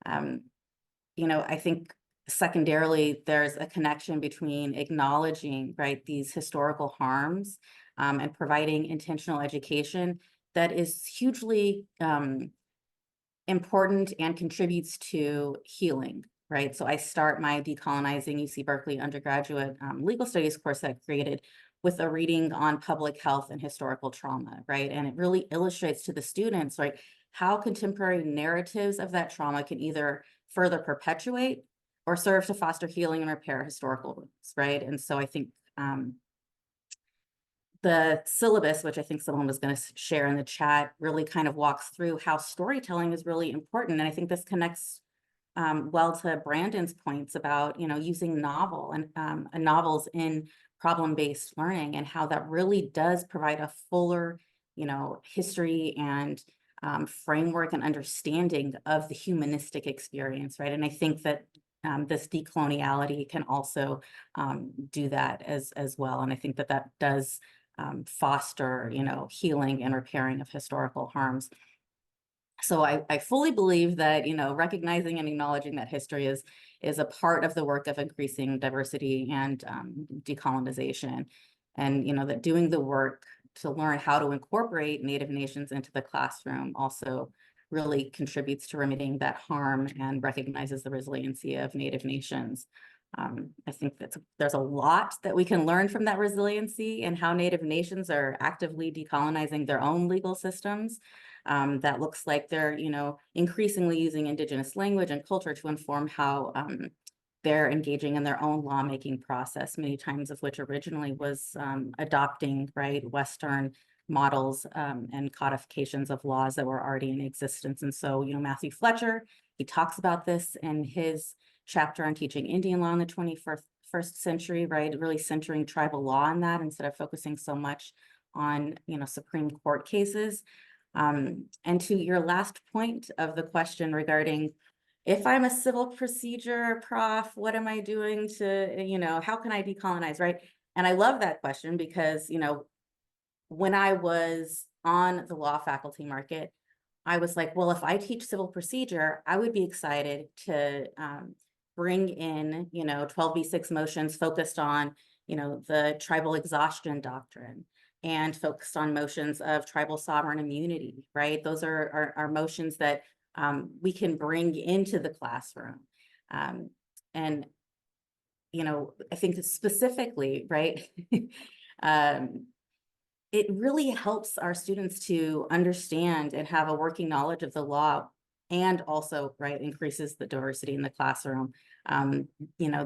I think secondarily, there's a connection between acknowledging, right, these historical harms and providing intentional education that is hugely important and contributes to healing, right? So I start my Decolonizing UC Berkeley undergraduate legal studies course that I created with a reading on public health and historical trauma, right? And it really illustrates to the students, right, how contemporary narratives of that trauma can either further perpetuate or serve to foster healing and repair historical wounds, right? And so I think the syllabus, which I think someone was going to share in the chat, really kind of walks through how storytelling is really important. And I think this connects well to Brandon's points about, using novels in problem-based learning and how that really does provide a fuller, history and framework and understanding of the humanistic experience, right? And I think that this decoloniality can also do that as well. And I think that that does foster, healing and repairing of historical harms. So I fully believe that, recognizing and acknowledging that history is a part of the work of increasing diversity and decolonization. And, that doing the work to learn how to incorporate Native nations into the classroom also really contributes to remedying that harm and recognizes the resiliency of Native nations. I think that there's a lot that we can learn from that resiliency and how Native nations are actively decolonizing their own legal systems. That looks like they're, increasingly using Indigenous language and culture to inform how they're engaging in their own lawmaking process, many times of which originally was adopting, right, Western models and codifications of laws that were already in existence. And so, Matthew Fletcher, he talks about this in his chapter on teaching Indian law in the 21st first century, right? Really centering tribal law in that instead of focusing so much on, Supreme Court cases. And to your last point of the question regarding, if I'm a civil procedure prof, what am I doing to, how can I decolonize, right? And I love that question because, when I was on the law faculty market, I was like, well, if I teach civil procedure, I would be excited to bring in, 12b6 motions focused on, the tribal exhaustion doctrine and focused on motions of tribal sovereign immunity, right? Those are motions that we can bring into the classroom. And, I think that specifically, right? It really helps our students to understand and have a working knowledge of the law, and also, right, increases the diversity in the classroom.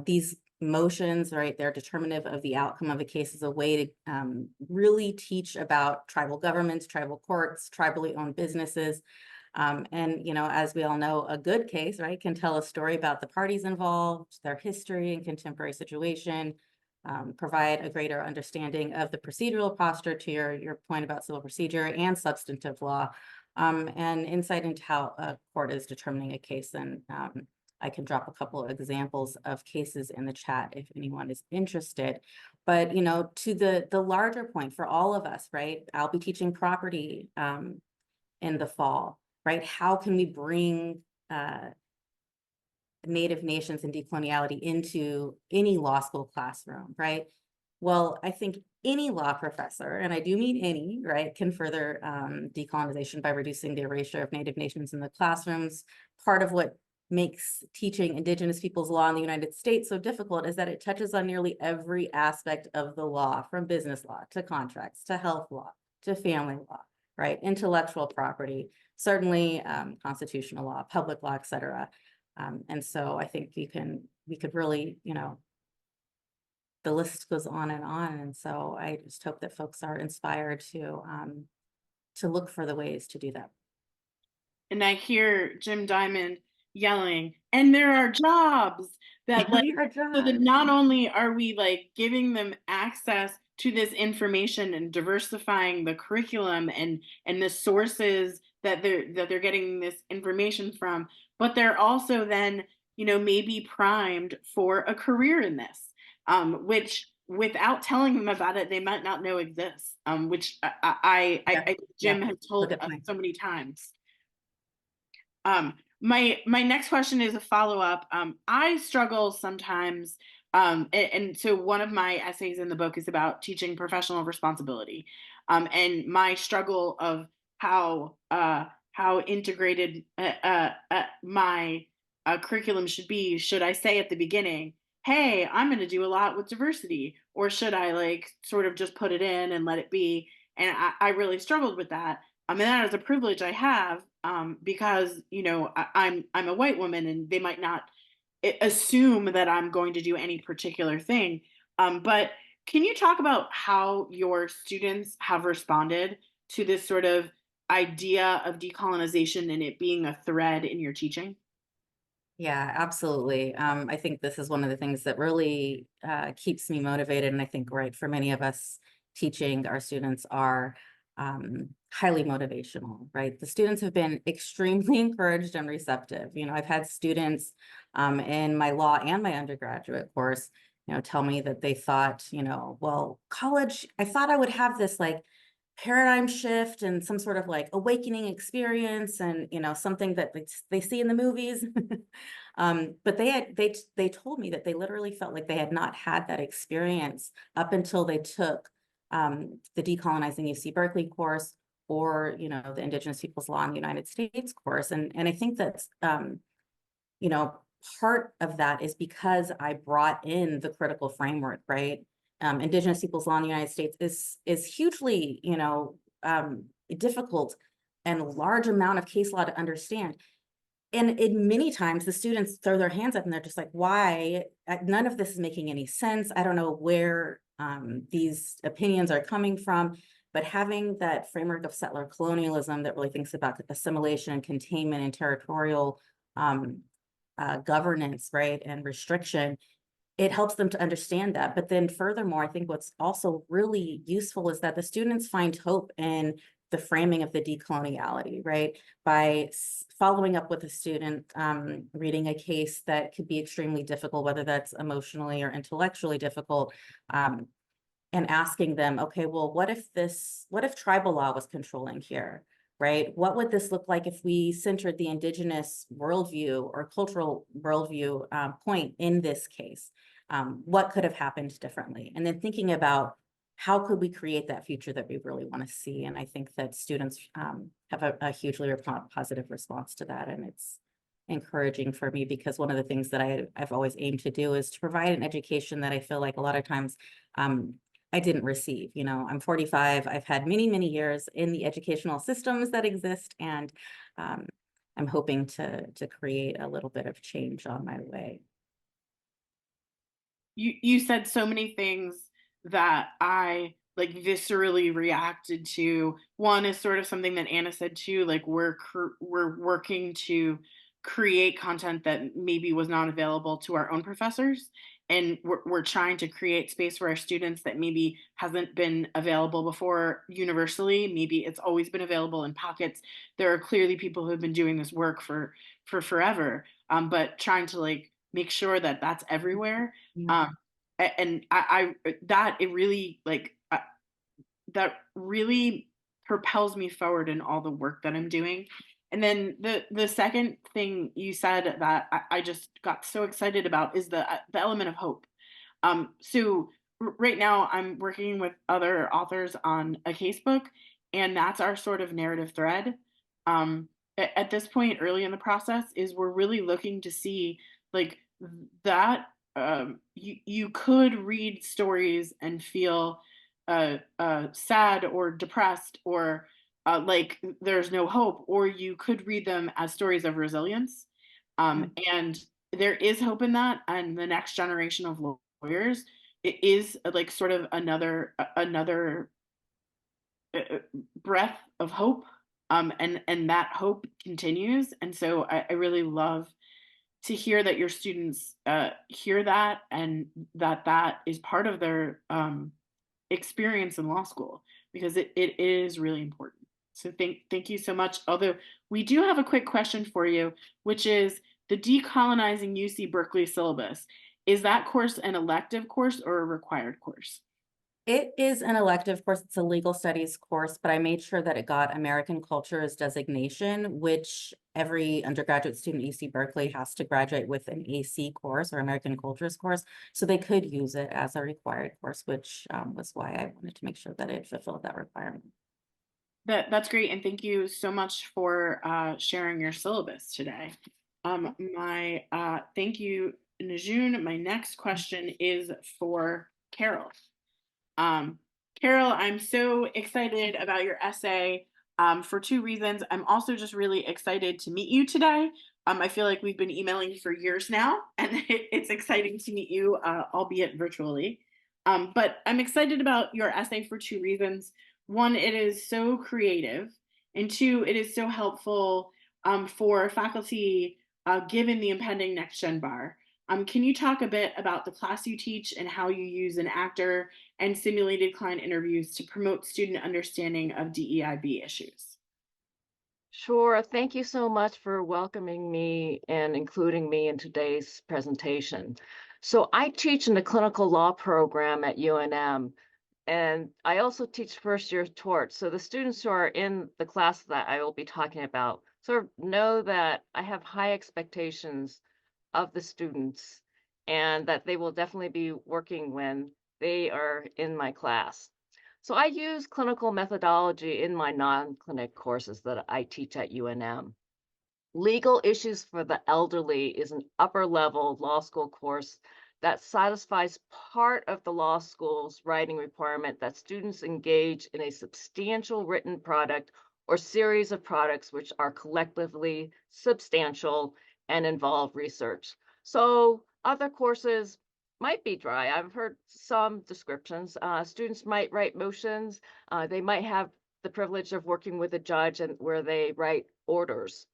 These motions, right, they're determinative of the outcome of a case, as a way to really teach about tribal governments, tribal courts, tribally owned businesses. And, as we all know, a good case, right, can tell a story about the parties involved, their history and contemporary situation, provide a greater understanding of the procedural posture, to your point about civil procedure and substantive law, and insight into how a court is determining a case. And I can drop a couple of examples of cases in the chat if anyone is interested. But, to the larger point for all of us, right, I'll be teaching property in the fall, right? How can we bring Native nations and decoloniality into any law school classroom, right? Well, I think any law professor, and I do mean any, right, can further decolonization by reducing the erasure of Native nations in the classrooms. Part of what makes teaching Indigenous peoples law in the United States so difficult is that it touches on nearly every aspect of the law, from business law to contracts to health law to family law, right? Intellectual property, certainly constitutional law, public law, et cetera. And so I think we could really, the list goes on. And so I just hope that folks are inspired to look for the ways to do that. And I hear Jim Diamond yelling, and there are jobs that so that not only are we like giving them access to this information and diversifying the curriculum and the sources that they're getting this information from, but they're also then, maybe primed for a career in this, which without telling them about it, they might not know exists, which Jim has told us so many times. My next question is a follow-up. I struggle sometimes, and so one of my essays in the book is about teaching professional responsibility, and my struggle of how integrated my curriculum should be. Should I say at the beginning, hey, I'm going to do a lot with diversity, or should I like sort of just put it in and let it be? And I really struggled with that. And that is a privilege I have, because, I'm a white woman and they might not assume that I'm going to do any particular thing. But can you talk about how your students have responded to this sort of idea of decolonization and it being a thread in your teaching? Yeah, absolutely. I think this is one of the things that really keeps me motivated. And I think, right, for many of us, teaching our students are highly motivational, right? The students have been extremely encouraged and receptive. I've had students in my law and my undergraduate course, tell me that they thought, well, college, I thought I would have this like paradigm shift and some sort of like awakening experience and, something that they see in the movies. But they told me that they literally felt like they had not had that experience up until they took the Decolonizing UC Berkeley course, or, the Indigenous Peoples Law in the United States course. And I think that's, part of that is because I brought in the critical framework, right? Indigenous Peoples Law in the United States is hugely, difficult and large amount of case law to understand. And many times the students throw their hands up and they're just like, why? None of this is making any sense. I don't know where these opinions are coming from. But having that framework of settler colonialism that really thinks about assimilation, containment, and territorial governance, right, and restriction, it helps them to understand that. But then furthermore, I think what's also really useful is that the students find hope in the framing of the decoloniality, right? By following up with a student, reading a case that could be extremely difficult, whether that's emotionally or intellectually difficult, and asking them, okay, well, what if tribal law was controlling here, right? What would this look like if we centered the Indigenous worldview or cultural worldview point in this case? What could have happened differently? And then thinking about how could we create that future that we really want to see? And I think that students have a hugely positive response to that. And it's encouraging for me because one of the things that I've always aimed to do is to provide an education that I feel like a lot of times I didn't receive. You know, I'm 45. I've had many, many years in the educational systems that exist, and I'm hoping to create a little bit of change on my way. You said so many things that I like viscerally reacted to. One is sort of something that Anna said too, like we're working to create content that maybe was not available to our own professors, and we're trying to create space for our students that maybe hasn't been available before universally. Maybe it's always been available in pockets. There are clearly people who have been doing this work for forever, but trying to like make sure that that's everywhere. And I that it really like that really propels me forward in all the work that I'm doing. And then the second thing you said that I just got so excited about is the element of hope. So right now I'm working with other authors on a casebook, and that's our sort of narrative thread. At this point, early in the process, is we're really looking to see like that you could read stories and feel sad or depressed or like there's no hope, or you could read them as stories of resilience. And there is hope in that, and the next generation of lawyers, it is like sort of another breath of hope, and that hope continues. And so I really love to hear that your students hear that, and that is part of their experience in law school, because it is really important. So thank you so much. Although we do have a quick question for you, which is the Decolonizing UC Berkeley syllabus. Is that course an elective course or a required course? It is an elective course. It's a legal studies course, but I made sure that it got American Cultures designation, which every undergraduate student at UC Berkeley has to graduate with an AC course or American Cultures course. So they could use it as a required course, which was why I wanted to make sure that it fulfilled that requirement. That's great. And thank you so much for sharing your syllabus today. Thank you, Nazune. My next question is for Carol. Carol, I'm so excited about your essay for two reasons. I'm also just really excited to meet you today. I feel like we've been emailing for years now, and it's exciting to meet you, albeit virtually. But I'm excited about your essay for two reasons. One, it is so creative, and two, it is so helpful for faculty given the impending Next Gen bar. Can you talk a bit about the class you teach and how you use an actor and simulated client interviews to promote student understanding of DEIB issues? Sure. Thank you so much for welcoming me and including me in today's presentation. So I teach in the clinical law program at UNM, and I also teach first-year tort. So the students who are in the class that I will be talking about sort of know that I have high expectations of the students and that they will definitely be working when they are in my class. So I use clinical methodology in my non-clinic courses that I teach at UNM. Legal Issues for the Elderly is an upper level law school course that satisfies part of the law school's writing requirement that students engage in a substantial written product or series of products which are collectively substantial and involve research. So other courses might be dry. I've heard some descriptions. Students might write motions. They might have the privilege of working with a judge and where they write orders.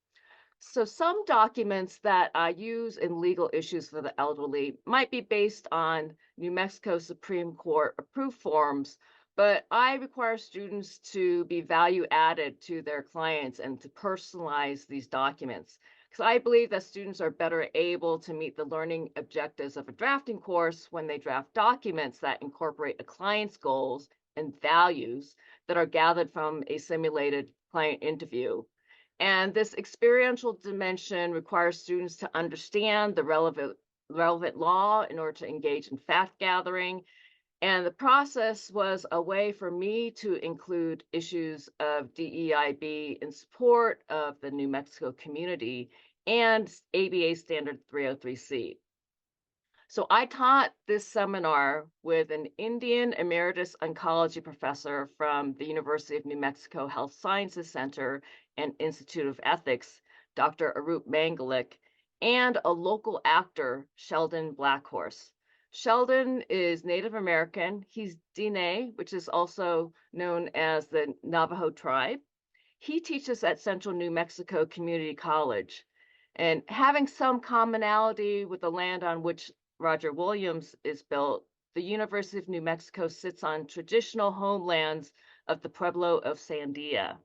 So some documents that I use in legal issues for the elderly might be based on New Mexico Supreme Court approved forms, but I require students to be value added to their clients and to personalize these documents. Because I believe that students are better able to meet the learning objectives of a drafting course when they draft documents that incorporate a client's goals and values that are gathered from a simulated client interview. And this experiential dimension requires students to understand the relevant law in order to engage in fact gathering. And the process was a way for me to include issues of DEIB in support of the New Mexico community and ABA Standard 303C. So I taught this seminar with an Indian emeritus oncology professor from the University of New Mexico Health Sciences Center and Institute of Ethics, Dr. Arup Mangalik, and a local actor, Sheldon Blackhorse. Sheldon is Native American. He's Diné, which is also known as the Navajo tribe. He teaches at Central New Mexico Community College. And having some commonality with the land on which Roger Williams is built, the University of New Mexico sits on traditional homelands of the Pueblo of Sandia.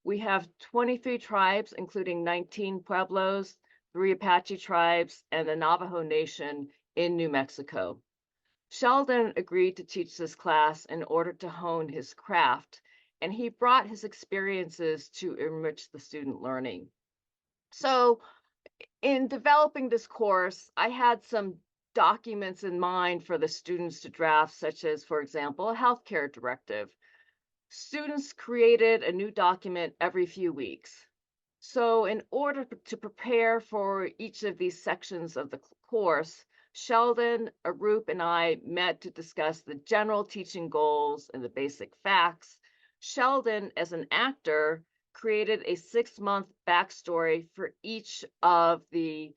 We have 23 tribes, including 19 Pueblos, 3 Apache tribes, and the Navajo Nation in New Mexico. Sheldon agreed to teach this class in order to hone his craft, and he brought his experiences to enrich the student learning. So in developing this course, I had some documents in mind for the students to draft, such as, for example, a healthcare directive. Students created a new document every few weeks. So in order to prepare for each of these sections of the course, Sheldon, Arup, and I met to discuss the general teaching goals and the basic facts. Sheldon, as an actor, created a 6-month backstory for each of the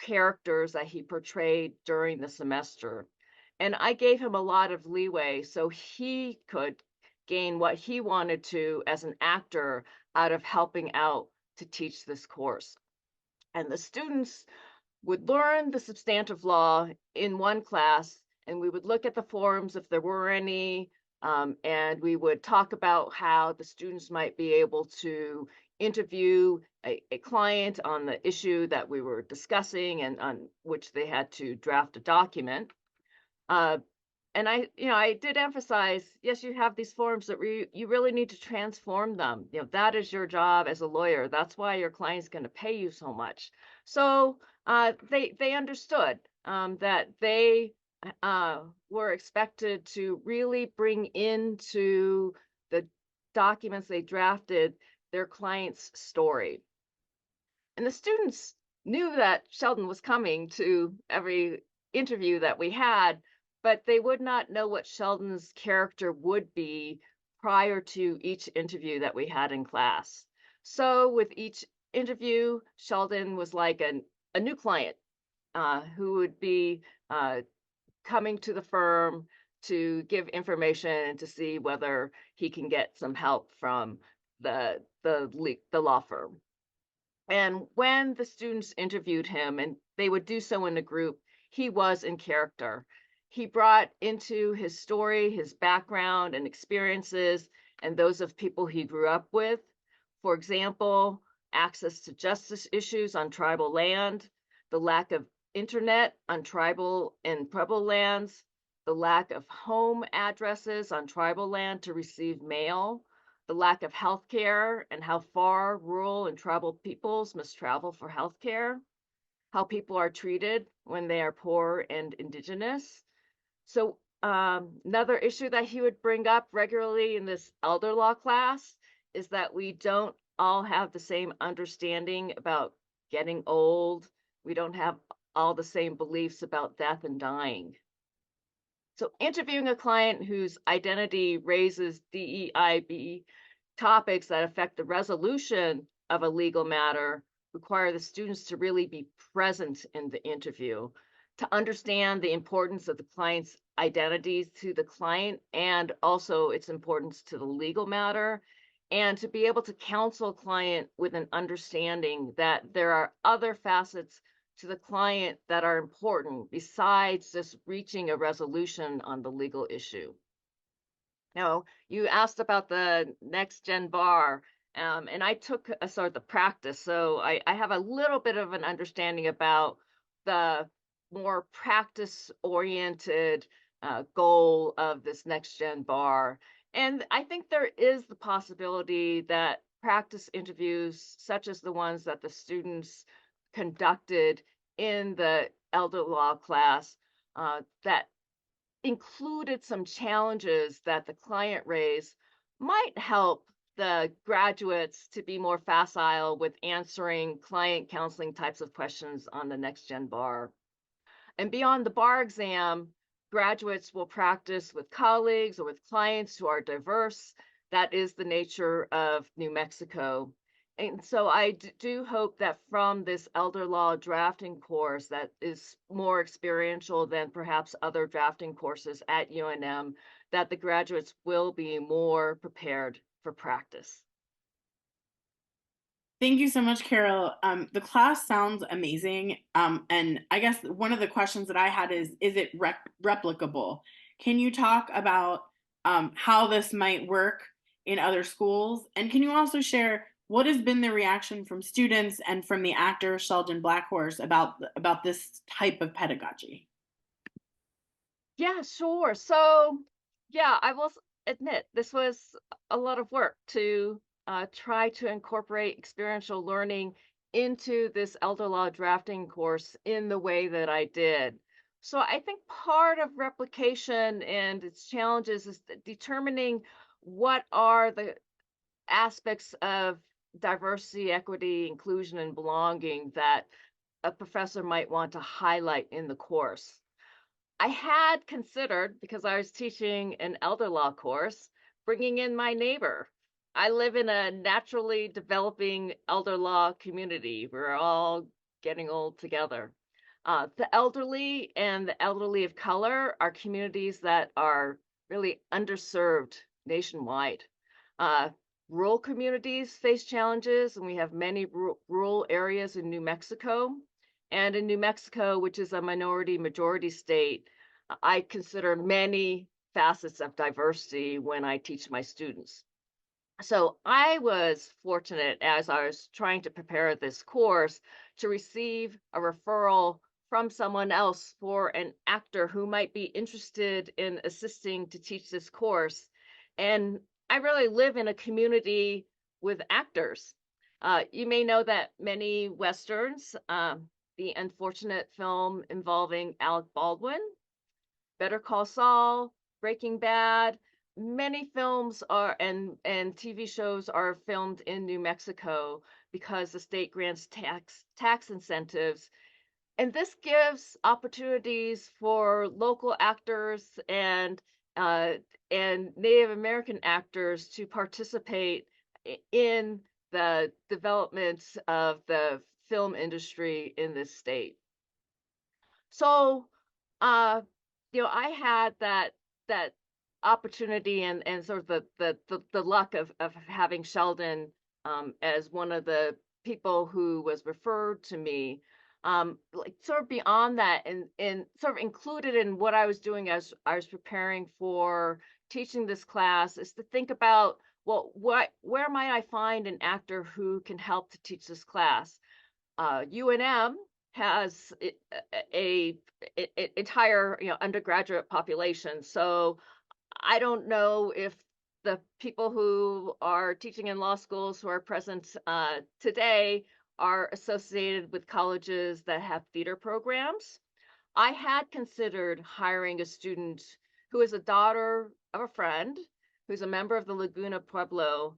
characters that he portrayed during the semester. And I gave him a lot of leeway so he could gain what he wanted to as an actor out of helping out to teach this course. And the students would learn the substantive law in one class, and we would look at the forms if there were any, and we would talk about how the students might be able to interview a client on the issue that we were discussing and on which they had to draft a document. And I did emphasize, yes, you have these forms that you really need to transform them. That is your job as a lawyer. That's why your client's going to pay you so much. So they understood that they were expected to really bring into the documents they drafted their client's story. And the students knew that Sheldon was coming to every interview that we had, but they would not know what Sheldon's character would be prior to each interview that we had in class. So with each interview, Sheldon was like a new client who would be coming to the firm to give information and to see whether he can get some help from the law firm. And when the students interviewed him, and they would do so in a group, he was in character. He brought into his story his background and experiences and those of people he grew up with. For example, access to justice issues on tribal land, the lack of internet on tribal and Pueblo lands, the lack of home addresses on tribal land to receive mail, the lack of health care and how far rural and tribal peoples must travel for health care, how people are treated when they are poor and indigenous. So another issue that he would bring up regularly in this elder law class is that we don't all have the same understanding about getting old. We don't have all the same beliefs about death and dying. So interviewing a client whose identity raises DEIB topics that affect the resolution of a legal matter require the students to really be present in the interview, to understand the importance of the client's identities to the client and also its importance to the legal matter, and to be able to counsel a client with an understanding that there are other facets to the client that are important besides just reaching a resolution on the legal issue. Now, you asked about the next gen bar, and I took a sort of the practice. So I have a little bit of an understanding about the more practice oriented goal of this next gen bar. And I think there is the possibility that practice interviews, such as the ones that the students conducted in the elder law class, that included some challenges that the client raised, might help the graduates to be more facile with answering client counseling types of questions on the next gen bar. And beyond the bar exam, graduates will practice with colleagues or with clients who are diverse. That is the nature of New Mexico. And so I do hope that from this elder law drafting course that is more experiential than perhaps other drafting courses at UNM, that the graduates will be more prepared for practice. Thank you so much, Carol. The class sounds amazing. And I guess one of the questions that I had is it replicable? Can you talk about how this might work in other schools? And can you also share what has been the reaction from students and from the actor Sheldon Blackhorse about this type of pedagogy? Yeah, sure. So, yeah, I will admit this was a lot of work to try to incorporate experiential learning into this elder law drafting course in the way that I did. So I think part of replication and its challenges is determining what are the aspects of diversity, equity, inclusion, and belonging that a professor might want to highlight in the course. I had considered, because I was teaching an elder law course, bringing in my neighbor. I live in a naturally developing elder law community. We're all getting old together. The elderly and the elderly of color are communities that are really underserved nationwide. Rural communities face challenges, and we have many rural areas in New Mexico. And in New Mexico, which is a minority majority state, I consider many facets of diversity when I teach my students. So I was fortunate, as I was trying to prepare this course, to receive a referral from someone else for an actor who might be interested in assisting to teach this course. And I really live in a community with actors. You may know that many Westerns, the unfortunate film involving Alec Baldwin, Better Call Saul, Breaking Bad, many films are and TV shows are filmed in New Mexico because the state grants tax incentives. And this gives opportunities for local actors and Native American actors to participate in the development of the film industry in this state. So, I had that opportunity and sort of the luck of having Sheldon as one of the people who was referred to me. Like sort of beyond that and sort of included in what I was doing as I was preparing for teaching this class is to think about, well, where might I find an actor who can help to teach this class? UNM has a entire undergraduate population, so I don't know if the people who are teaching in law schools who are present today are associated with colleges that have theater programs. I had considered hiring a student who is a daughter of a friend, who's a member of the Laguna Pueblo,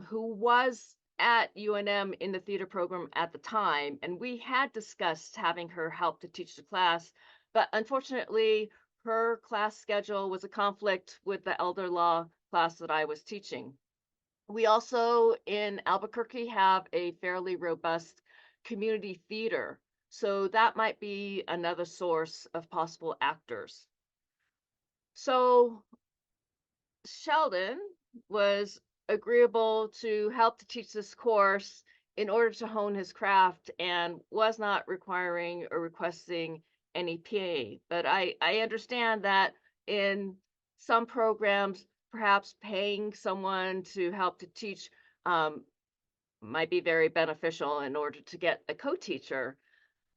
who was at UNM in the theater program at the time. And we had discussed having her help to teach the class, but unfortunately, her class schedule was a conflict with the elder law class that I was teaching. We also in Albuquerque have a fairly robust community theater, so that might be another source of possible actors. So Sheldon was agreeable to help to teach this course in order to hone his craft and was not requiring or requesting any PA. But I understand that in some programs, perhaps paying someone to help to teach might be very beneficial in order to get a co-teacher.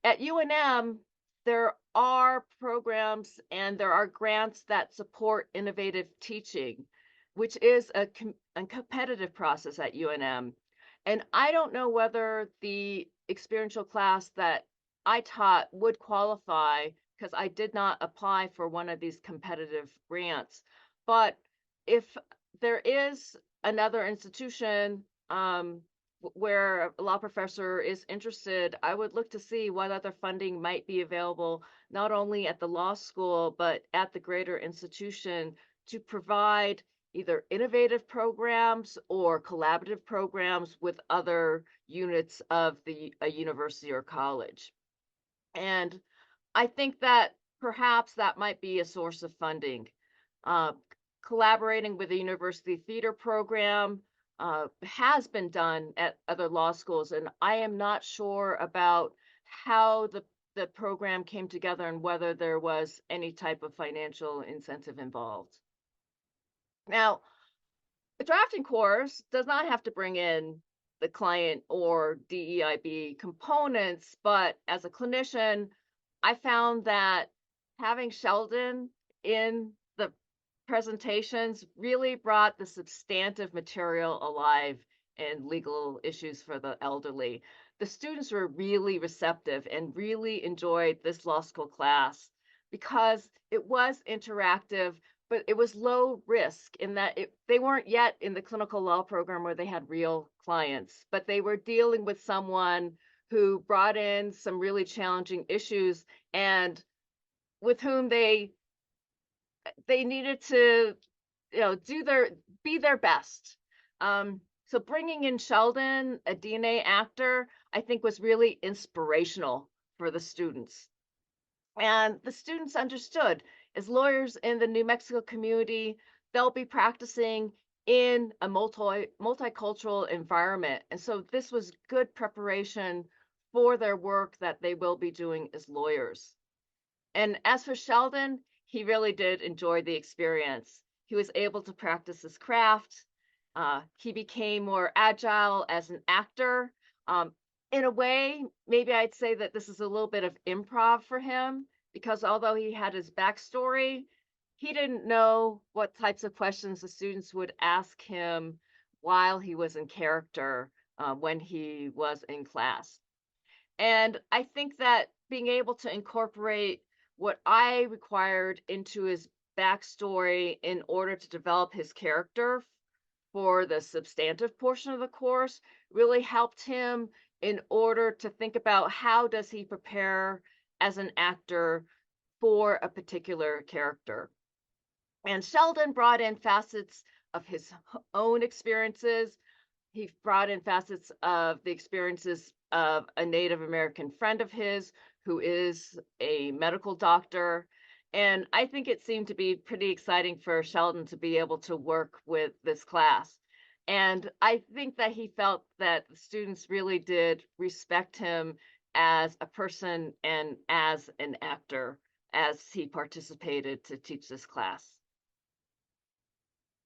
At UNM, there are programs and there are grants that support innovative teaching, which is a competitive process at UNM. And I don't know whether the experiential class that I taught would qualify because I did not apply for one of these competitive grants. But if there is another institution where a law professor is interested, I would look to see what other funding might be available, not only at the law school, but at the greater institution to provide either innovative programs or collaborative programs with other units of a university or college. And I think that perhaps that might be a source of funding. Collaborating with a university theater program has been done at other law schools, and I am not sure about how the program came together and whether there was any type of financial incentive involved. Now, the drafting course does not have to bring in the client or DEIB components, but as a clinician, I found that having Sheldon in the presentations really brought the substantive material alive in legal issues for the elderly. The students were really receptive and really enjoyed this law school class because it was interactive, but it was low risk in that they weren't yet in the clinical law program where they had real clients, but they were dealing with someone who brought in some really challenging issues and with whom they needed to, be their best. So bringing in Sheldon, a DNA actor, I think was really inspirational for the students. And the students understood, as lawyers in the New Mexico community, they'll be practicing in a multicultural environment. And so this was good preparation for their work that they will be doing as lawyers. And as for Sheldon, he really did enjoy the experience. He was able to practice his craft. He became more agile as an actor. In a way, maybe I'd say that this is a little bit of improv for him, because although he had his backstory, he didn't know what types of questions the students would ask him while he was in character when he was in class. And I think that being able to incorporate what I required into his backstory in order to develop his character for the substantive portion of the course really helped him in order to think about how does he prepare as an actor for a particular character. And Sheldon brought in facets of his own experiences. He brought in facets of the experiences of a Native American friend of his who is a medical doctor. And I think it seemed to be pretty exciting for Sheldon to be able to work with this class. And I think that he felt that the students really did respect him as a person and as an actor as he participated to teach this class.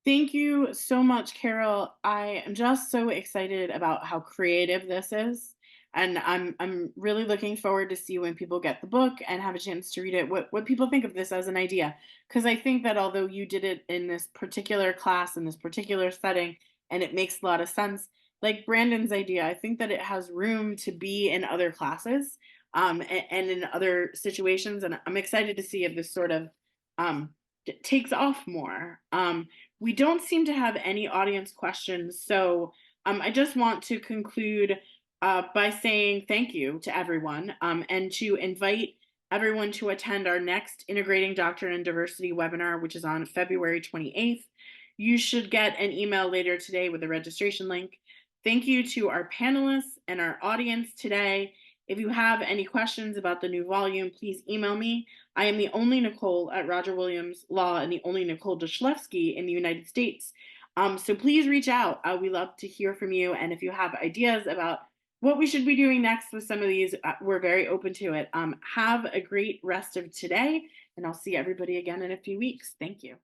Thank you so much, Carol. I am just so excited about how creative this is. And I'm really looking forward to see when people get the book and have a chance to read it, what people think of this as an idea. Because I think that although you did it in this particular class, in this particular setting, and it makes a lot of sense, like Brandon's idea, I think that it has room to be in other classes and in other situations. And I'm excited to see if this sort of takes off more. We don't seem to have any audience questions. So I just want to conclude by saying thank you to everyone and to invite everyone to attend our next Integrating Doctrine and Diversity webinar, which is on February 28th. You should get an email later today with a registration link. Thank you to our panelists and our audience today. If you have any questions about the new volume, please email me. I am the only Nicole at Roger Williams Law and the only Nicole Dyszlewski in the United States. So please reach out. We love to hear from you. And if you have ideas about what we should be doing next with some of these, we're very open to it. Have a great rest of today, and I'll see everybody again in a few weeks. Thank you.